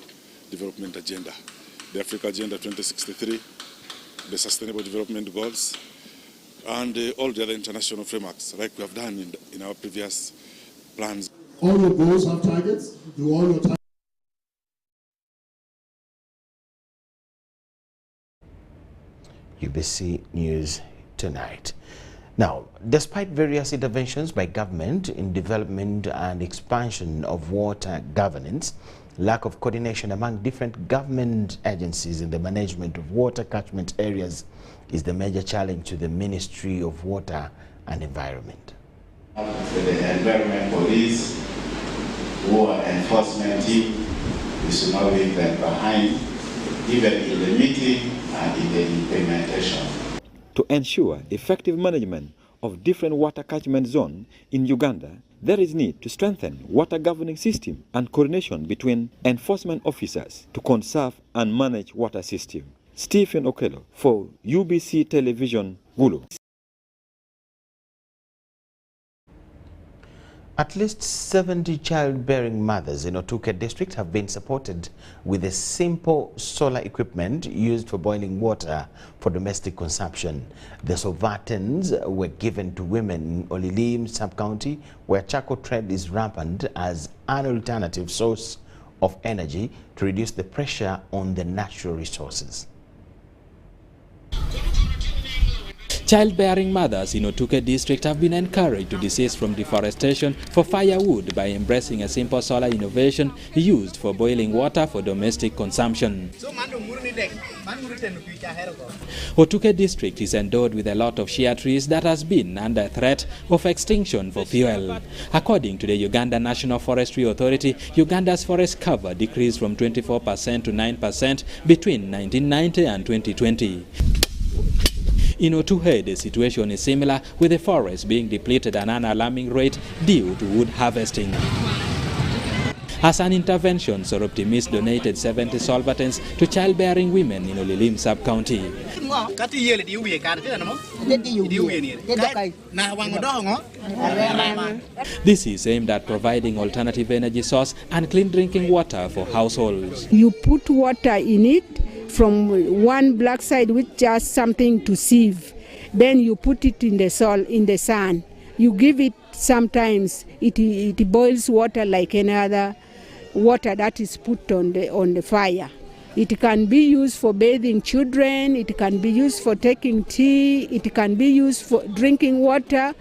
development agenda, the Africa Agenda 2063, the Sustainable Development Goals, and all the other international frameworks, like we have done in our previous plans. All your goals have targets? Do all your targets UBC News Tonight. Now, despite various interventions by government in development and expansion of water governance, lack of coordination among different government agencies in the management of water catchment areas is the major challenge to the Ministry of Water and Environment. The environment police, water enforcement team, we should not leave them behind, even in the meeting and in the implementation. To ensure effective management of different water catchment zones in Uganda, there is need to strengthen water governing system and coordination between enforcement officers to conserve and manage water system. Stephen Okello for UBC Television, Gulu. At least 70 childbearing mothers in Otuke district have been supported with a simple solar equipment used for boiling water for domestic consumption. The Sovatans were given to women in Olilim sub-county, where charcoal trade is rampant as an alternative source of energy to reduce the pressure on the natural resources. Childbearing mothers in Otuke district have been encouraged to desist from deforestation for firewood by embracing a simple solar innovation used for boiling water for domestic consumption. Otuke district is endowed with a lot of shea trees that has been under threat of extinction for fuel. According to the Uganda National Forestry Authority, Uganda's forest cover decreased from 24% to 9% between 1990 and 2020. In Otuhe, the situation is similar, with the forest being depleted at an alarming rate due to wood harvesting. As an intervention, Soroptimis donated 70 solvatens to childbearing women in Olilim sub-county. This is aimed at providing alternative energy source and clean drinking water for households. You put water in it from one black side with just something to sieve. Then you put it in the soil, in the sun. You give it sometimes, it boils water like any other water that is put on the fire. It can be used for bathing children, it can be used for taking tea, it can be used for drinking water.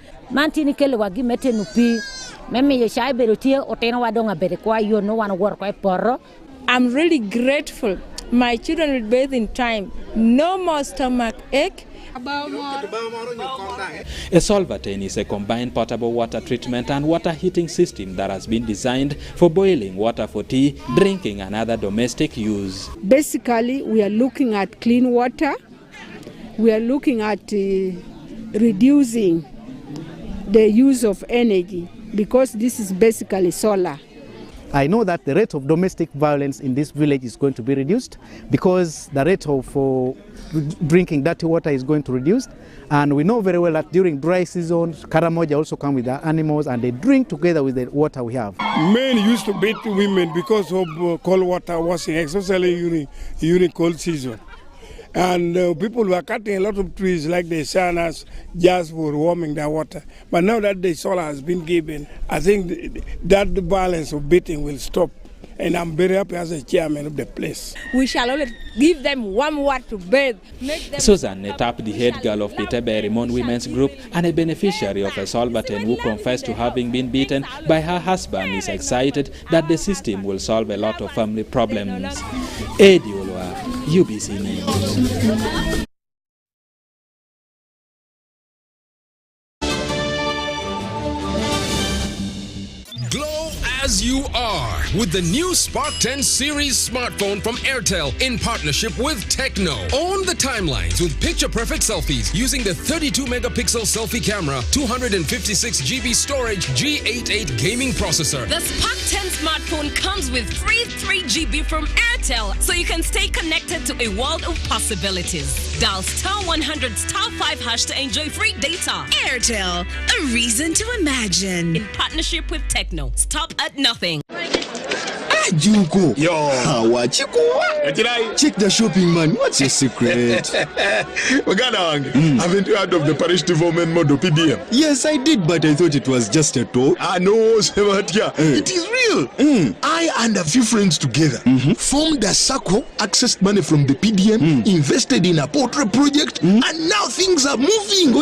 I'm really grateful. My children will bathe in time. No more stomach ache. A solvaten is a combined potable water treatment and water heating system that has been designed for boiling water for tea, drinking and other domestic use. Basically, we are looking at clean water. We are looking at reducing the use of energy because this is basically solar. I know that the rate of domestic violence in this village is going to be reduced because the rate of drinking dirty water is going to reduce. And we know very well that during dry season, Karamoja also come with the animals and they drink together with the water we have. Men used to beat women because of cold water washing, especially during cold season. And people were cutting a lot of trees like the sanas just for warming the water. But now that the solar has been given, I think that the balance of beating will stop. And I'm very happy as a chairman of the place. We shall always give them warm water to bathe. Susan Netap, the head girl of Peter Berrimon Women's Group and a beneficiary of a solvaten who confessed to having been beaten by her husband, is excited that the system will solve a lot of family problems. Eddie Olwa, UBC News. As you are with the new Spark 10 series smartphone from Airtel in partnership with Tecno. Own the timelines with picture-perfect selfies using the 32-megapixel selfie camera, 256GB storage, G88 gaming processor. The Spark 10 smartphone comes with free 3GB from Airtel, so you can stay connected to a world of possibilities. Dial *100*5# to enjoy free data. Airtel, a reason to imagine. In partnership with Tecno. Stop at nothing. Junko. Yo. Check the shopping, man. What's your secret? Haven't you heard of the parish development model, PDM? Yes, I did, but I thought it was just a talk. No, Sebatia. It is real. I and a few friends together formed a circle, accessed money from the PDM, invested in a portrait project, and now things are moving.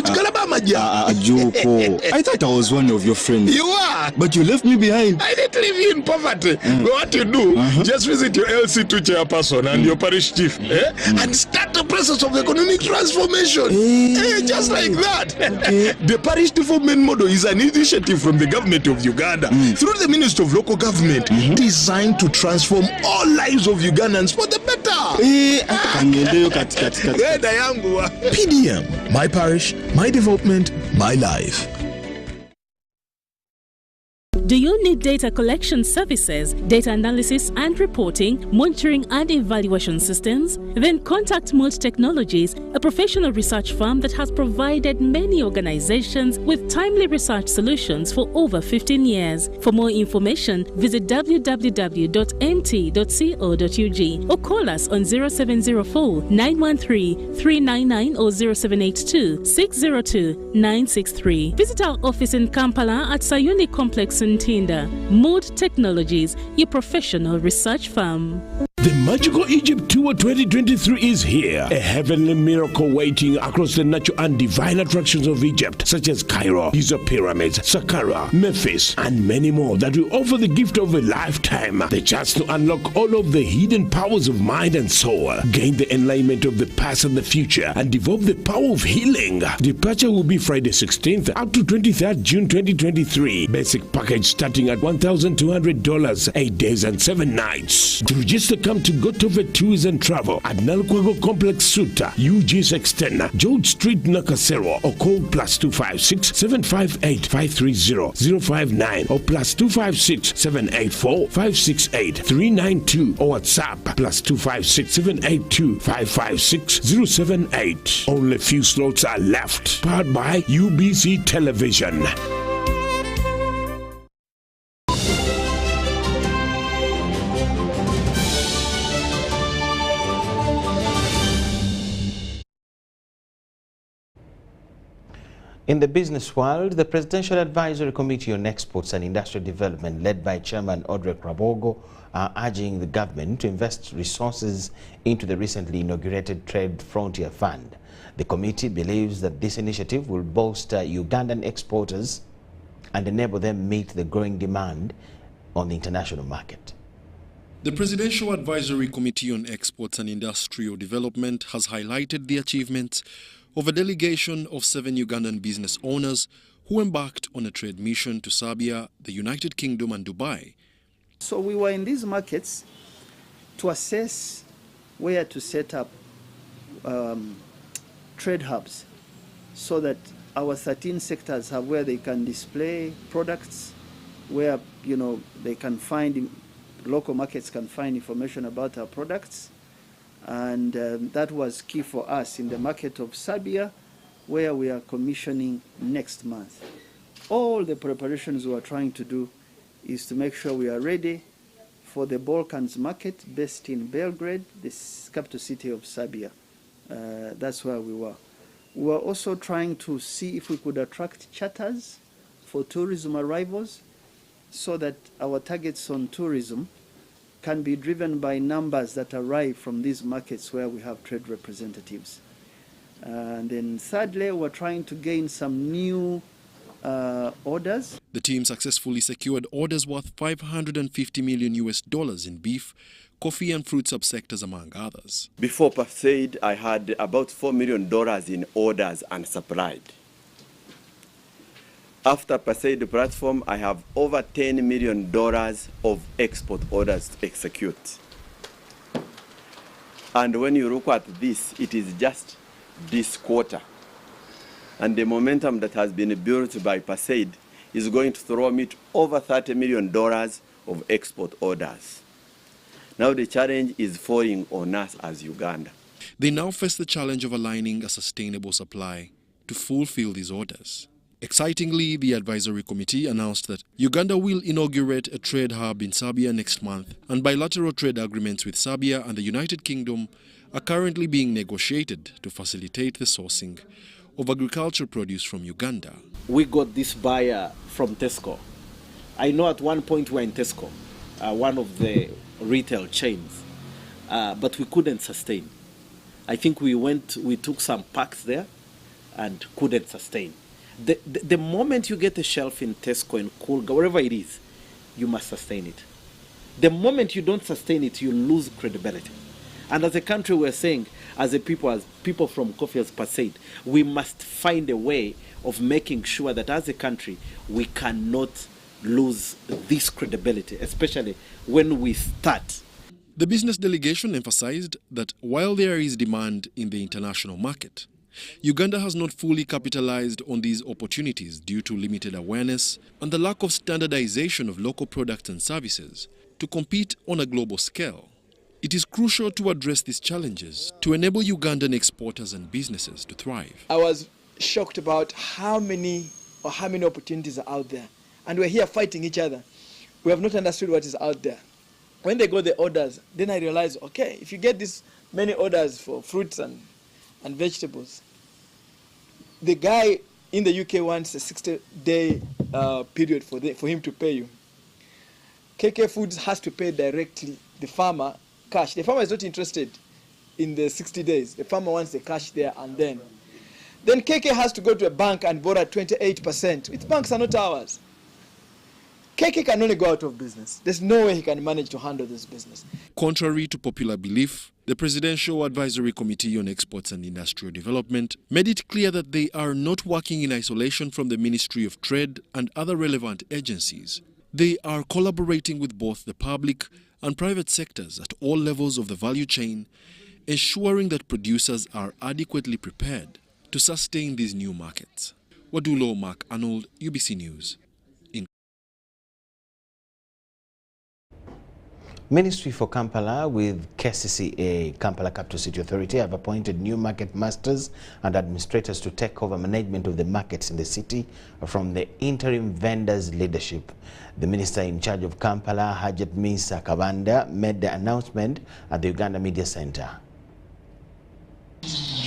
Joko, I thought I was one of your friends. You are. But you left me behind. I didn't leave you in poverty. What you do, just visit your LC2 chairperson and your parish chief and start the process of economic transformation. Just like that. The parish development model is an initiative from the government of Uganda through the Ministry of Local Government designed to transform all lives of Ugandans for the better. PDM, my parish, my development, my life. Do you need data collection services, data analysis and reporting, monitoring and evaluation systems? Then contact Mold Technologies, a professional research firm that has provided many organizations with timely research solutions for over 15 years. For more information, visit www.mt.co.ug or call us on 0704 913 399 or 0782 602 963. Visit our office in Kampala at Sayuni Complex in Tinda. Mood Technologies, your professional research firm. The Magical Egypt Tour 2023 is here. A heavenly miracle waiting across the natural and divine attractions of Egypt, such as Cairo, Giza Pyramids, Saqqara, Memphis, and many more that will offer the gift of a lifetime. The chance to unlock all of the hidden powers of mind and soul, gain the enlightenment of the past and the future, and develop the power of healing. Departure will be Friday 16th up to 23rd June 2023. Basic package starting at $1,200, 8 days and 7 nights. To register, come to Gotove Tours and Travel at Nalkwago Complex Suta, UG610, George Street, Nakasero, or call +256 758 530 059 or +256 784 568 392 or WhatsApp +256 782 556 078. Only few slots are left. Powered by UBC Television. In the business world, the Presidential Advisory Committee on Exports and Industrial Development, led by Chairman Audrey Krabogo, are urging the government to invest resources into the recently inaugurated Trade Frontier Fund. The committee believes that this initiative will bolster Ugandan exporters and enable them meet the growing demand on the international market. The Presidential Advisory Committee on Exports and Industrial Development has highlighted the achievements of a delegation of 7 Ugandan business owners who embarked on a trade mission to Serbia, the United Kingdom and Dubai. So we were in these markets to assess where to set up trade hubs so that our 13 sectors have where they can display products, where they can find, local markets can find information about our products. And that was key for us in the market of Serbia, where we are commissioning next month. All the preparations we are trying to do is to make sure we are ready for the Balkans market based in Belgrade, the capital city of Serbia. That's where we were. We were also trying to see if we could attract charters for tourism arrivals so that our targets on tourism can be driven by numbers that arrive from these markets where we have trade representatives. And then thirdly, we're trying to gain some new orders. The team successfully secured orders worth $550 million in beef, coffee and fruit subsectors, among others. Before PASAID, I had about $4 million in orders unsupplied. After PASAID platform, I have over $10 million of export orders to execute. And when you look at this, it is just this quarter. And the momentum that has been built by PASAID is going to throw me to over $30 million of export orders. Now the challenge is falling on us as Uganda. They now face the challenge of aligning a sustainable supply to fulfill these orders. Excitingly, the advisory committee announced that Uganda will inaugurate a trade hub in Serbia next month, and bilateral trade agreements with Serbia and the United Kingdom are currently being negotiated to facilitate the sourcing of agricultural produce from Uganda. We got this buyer from Tesco. I know at one point we were in Tesco, one of the retail chains, but we couldn't sustain. I think we took some packs there and couldn't sustain. The moment you get a shelf in Tesco and Kulga, wherever it is, you must sustain it. The moment you don't sustain it, you lose credibility. And as a country, we're saying, as people from Coffee has said, we must find a way of making sure that as a country, we cannot lose this credibility, especially when we start. The business delegation emphasized that while there is demand in the international market, Uganda has not fully capitalized on these opportunities due to limited awareness and the lack of standardization of local products and services to compete on a global scale. It is crucial to address these challenges to enable Ugandan exporters and businesses to thrive. I was shocked about how many opportunities are out there, and we're here fighting each other. We have not understood what is out there. When they got the orders, then I realized, okay, if you get this many orders for fruits and vegetables, the guy in the UK wants a 60-day period for him to pay you. KK Foods has to pay directly the farmer cash. The farmer is not interested in the 60 days. The farmer wants the cash there and then. Then KK has to go to a bank and borrow at 28%. Its banks are not ours. KK can only go out of business. There's no way he can manage to handle this business. Contrary to popular belief, the Presidential Advisory Committee on Exports and Industrial Development made it clear that they are not working in isolation from the Ministry of Trade and other relevant agencies. They are collaborating with both the public and private sectors at all levels of the value chain, ensuring that producers are adequately prepared to sustain these new markets. Wadulo Mark Arnold, UBC News. Ministry for Kampala with KCCA, Kampala Capital City Authority, have appointed new market masters and administrators to take over management of the markets in the city from the interim vendors' leadership. The minister in charge of Kampala, Hajat Misa Kabanda, made the announcement at the Uganda Media Center.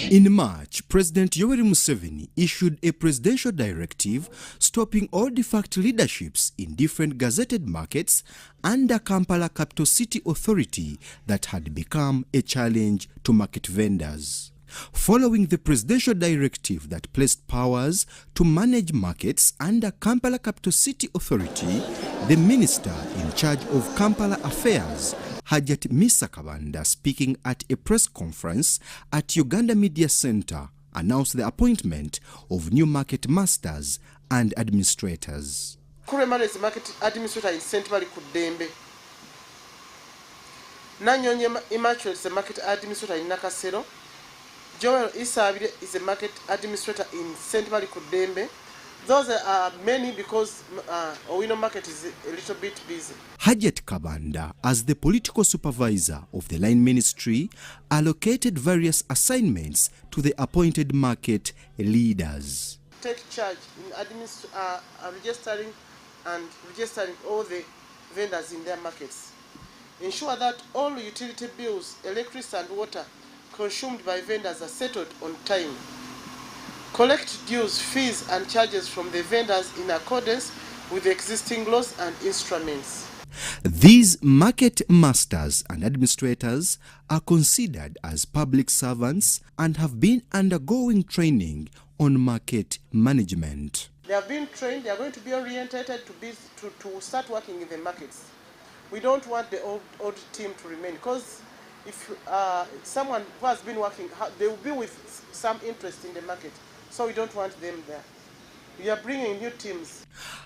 In March, President Yoweri Museveni issued a presidential directive stopping all de facto leaderships in different gazetted markets under Kampala Capital City Authority that had become a challenge to market vendors. Following the presidential directive that placed powers to manage markets under Kampala Capital City Authority, the minister in charge of Kampala Affairs, Hajat Misa Kabanda, speaking at a press conference at Uganda Media Center, announced the appointment of new market masters and administrators. Kuremana is market administrator in St. Mary Kudembe. Nanyonye Immaculate is a market administrator in Nakasero. Joel Isabide is a market administrator in St. Mary Kudembe. Those are many because Owino market is a little bit busy. Hajat Kabanda, as the political supervisor of the line ministry, allocated various assignments to the appointed market leaders. Take charge in registering all the vendors in their markets. Ensure that all utility bills, electricity and water consumed by vendors are settled on time. Collect dues, fees and charges from the vendors in accordance with the existing laws and instruments. These market masters and administrators are considered as public servants and have been undergoing training on market management. They have been trained, they are going to be orientated to start working in the markets. We don't want the old team to remain, because if someone who has been working, they will be with some interest in the market. So we don't want them there. We are bringing new teams.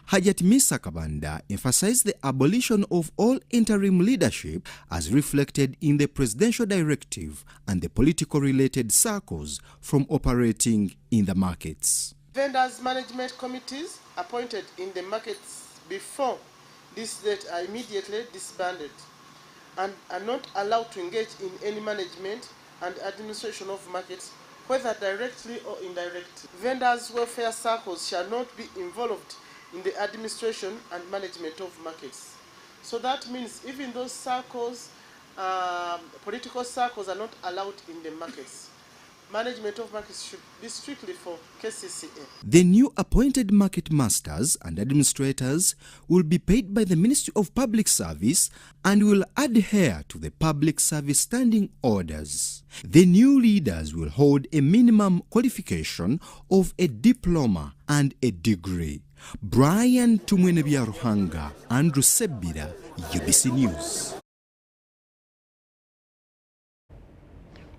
Hajat Misa Kabanda emphasized the abolition of all interim leadership as reflected in the presidential directive and the political related circles from operating in the markets. Vendors management committees appointed in the markets before this date are immediately disbanded and are not allowed to engage in any management and administration of markets whether directly or indirectly. Vendors' welfare circles shall not be involved in the administration and management of markets. So that means even those circles, political circles, are not allowed in the markets. Management of markets should be strictly for KCCA. The new appointed market masters and administrators will be paid by the Ministry of Public Service and will adhere to the Public Service Standing Orders. The new leaders will hold a minimum qualification of a diploma and a degree. Brian Tumwenebiaruhanga, Andrew Sebira, UBC News.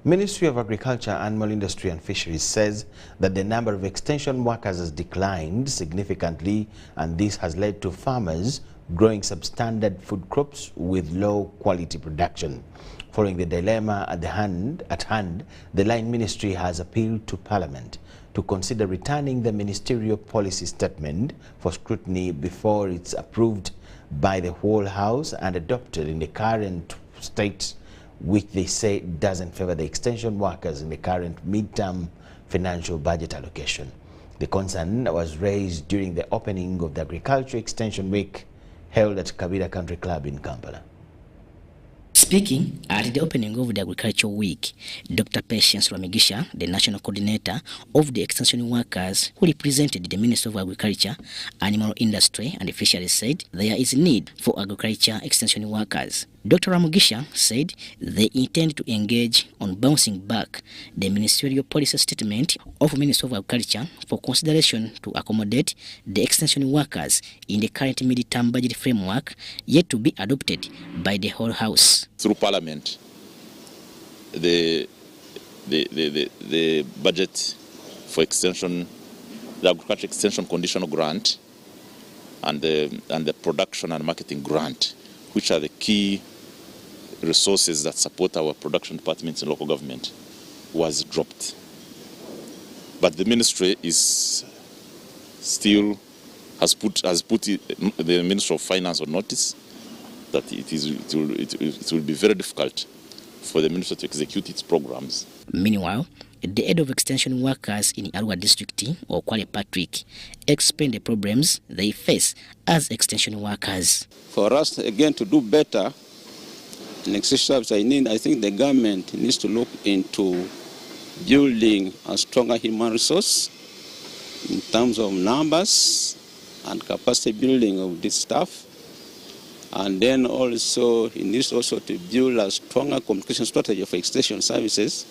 Ministry of Agriculture, Animal Industry and Fisheries says that the number of extension workers has declined significantly, and this has led to farmers growing substandard food crops with low quality production. Following the dilemma at hand, the Line Ministry has appealed to Parliament to consider returning the ministerial policy statement for scrutiny before it's approved by the whole House and adopted in the current state, which they say doesn't favor the extension workers in the current midterm financial budget allocation. The concern was raised during the opening of the Agriculture Extension Week held at Kabira Country Club in Kampala. Speaking at the opening of the Agriculture Week, Dr. Patience Rwamigisha, the National Coordinator of the Extension Workers who represented the Minister of Agriculture, Animal Industry and Fisheries, said there is need for agriculture extension workers. Dr. Rwamigisha said they intend to engage on bouncing back the ministerial policy statement of Minister of Agriculture for consideration to accommodate the extension workers in the current mid-term budget framework yet to be adopted by the whole House. Through Parliament, the budget for extension, the agriculture extension conditional grant, and the production and marketing grant, which are the key resources that support our production departments in local government, was dropped. But the ministry is still has put the Minister of Finance on notice that it will be very difficult for the minister to execute its programs. Meanwhile, the head of extension workers in Arua district, Okwale Patrick, explained the problems they face as extension workers. For us, again, to do better in extension service, I think the government needs to look into building a stronger human resource in terms of numbers and capacity building of this staff. And then also, it needs also to build a stronger communication strategy for extension services,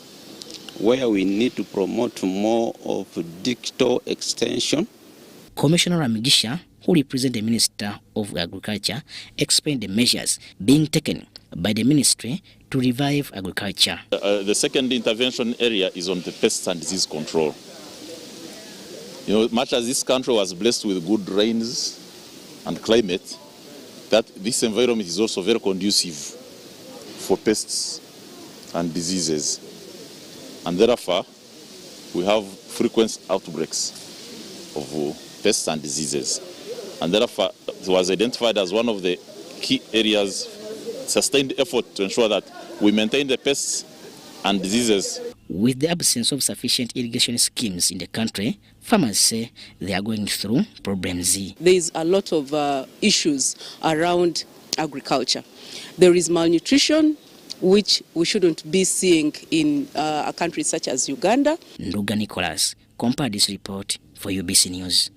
where we need to promote more of digital extension. Commissioner Rwamigisha, who represents the Minister of Agriculture, explained the measures being taken by the ministry to revive agriculture. The second intervention area is on the pests and disease control. You know, much as this country was blessed with good rains and climate, that this environment is also very conducive for pests and diseases. And therefore, we have frequent outbreaks of pests and diseases. And therefore, it was identified as one of the key areas, sustained effort to ensure that we maintain the pests and diseases. With the absence of sufficient irrigation schemes in the country, farmers say they are going through problems. There is a lot of issues around agriculture. There is malnutrition, which we shouldn't be seeing in a country such as Uganda. Nduga Nicholas compiled this report for UBC News.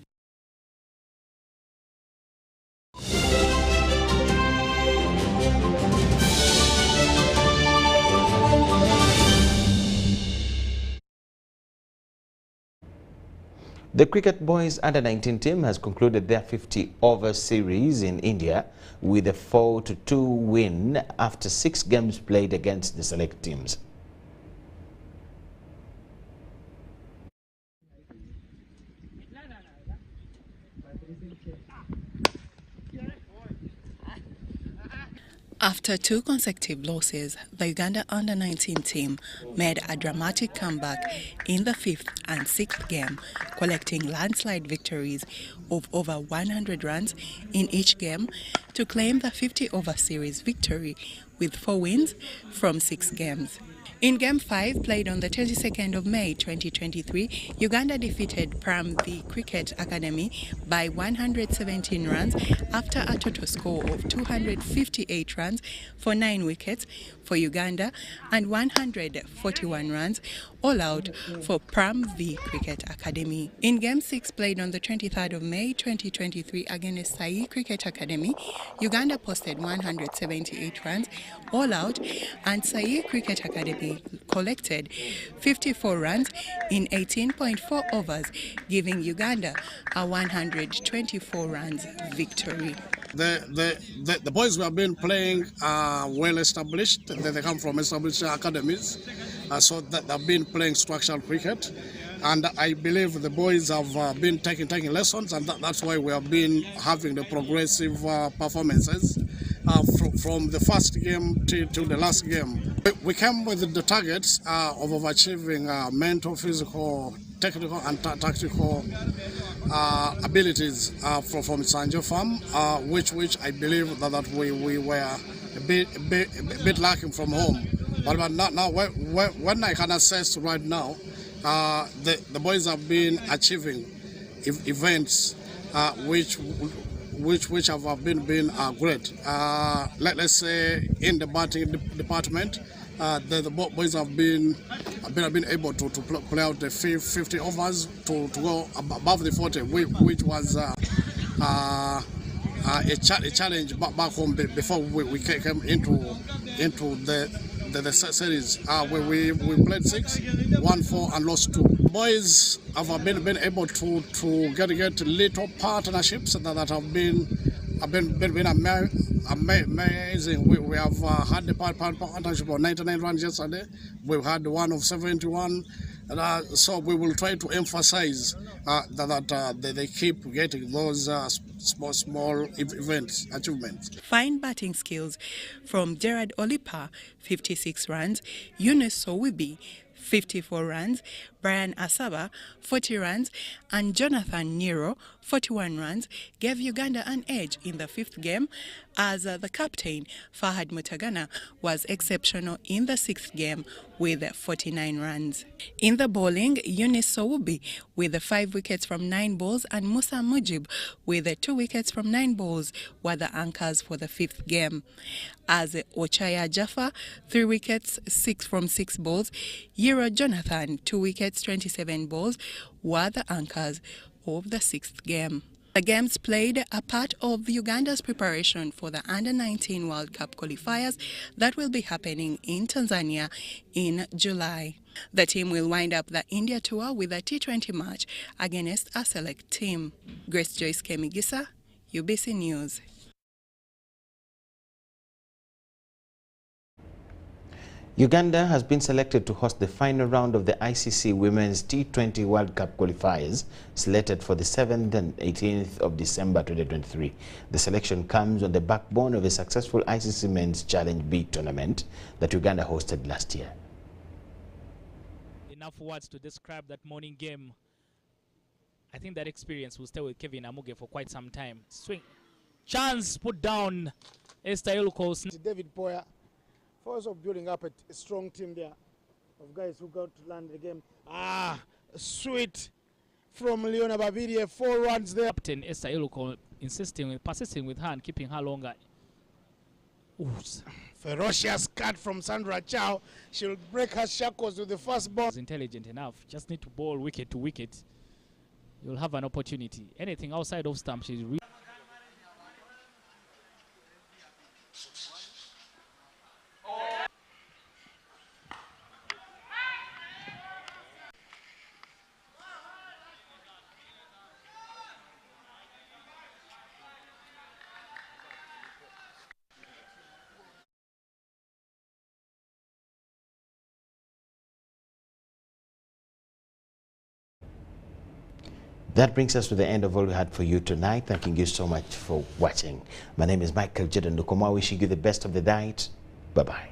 The Cricket Boys Under-19 team has concluded their 50-over series in India with a 4-2 win after 6 games played against the select teams. After 2 consecutive losses, the Uganda Under-19 team made a dramatic comeback in the 5th and 6th game, collecting landslide victories of over 100 runs in each game to claim the 50-over series victory with 4 wins from 6 games. In Game 5, played on the 22nd of May 2023, Uganda defeated Pram the Cricket Academy by 117 runs after a total score of 258 runs for 9 wickets for Uganda and 141 runs all out for Pram the Cricket Academy. In Game 6, played on the 23rd of May 2023 against Sai Cricket Academy, Uganda posted 178 runs all out and Sai Cricket Academy collected 54 runs in 18.4 overs, giving Uganda a 124 runs victory. The boys who have been playing are well established. They come from established academies, so that they've been playing structural cricket. And I believe the boys have been taking lessons, and that's why we have been having the progressive performances from the first game to the last game. We came with the targets of achieving mental, physical, technical and tactical abilities from Sanjo Farm, which I believe that we were a bit lacking from home. But now when I can assess right now, the boys have been achieving events which have been great. Let's say in the batting department, the boys have been able to play out the 50 overs to go above the 40, which was a challenge back home before we came into the series where we played 6, won 4 and lost 2. Boys have been able to get little partnerships that have been amazing. We have had the partnership of 99 runs yesterday. We've had one of 71. So we will try to emphasize that they keep getting those small events, achievements. Fine batting skills from Gerard Olipa, 56 runs, Yunus Sowibi, 54 runs, Brian Asaba, 40 runs, and Jonathan Nero, 41 runs, gave Uganda an edge in the 5th game, as the captain, Fahad Mutagana, was exceptional in the 6th game with 49 runs. In the bowling, Yunus Sowubi with 5 wickets from 9 balls and Musa Mujib with 2 wickets from 9 balls were the anchors for the 5th game. As Ochaya Jaffa, 3 wickets, 6 from 6 balls, Yero Jonathan, 2 wickets, 27 balls, were the anchors of the 6th game. The games played a part of Uganda's preparation for the Under-19 World Cup qualifiers that will be happening in Tanzania in July. The team will wind up the India tour with a T20 match against a select team. Grace Joyce Kemigisa, UBC News. Uganda has been selected to host the final round of the ICC Women's T20 World Cup qualifiers, slated for the 7th and 18th of December 2023. The selection comes on the backbone of a successful ICC Men's Challenge B tournament that Uganda hosted last year. Enough words to describe that morning game. I think that experience will stay with Kevin Amuge for quite some time. Swing. Chance put down. Esther Elukos. David Poya. Also building up a strong team there of guys who got to land the game. Sweet from Leona Babirie, 4 runs there. Captain Esther Eluko persisting with her and keeping her longer. Ooh. Ferocious cut from Sandra Chow. She'll break her shackles with the first ball. Intelligent enough. Just need to bowl wicket to wicket. You'll have an opportunity. Anything outside of stump, she's really. That brings us to the end of all we had for you tonight. Thanking you so much for watching. My name is Michael Jordan Lukomwa, wishing you the best of the night. Bye-bye.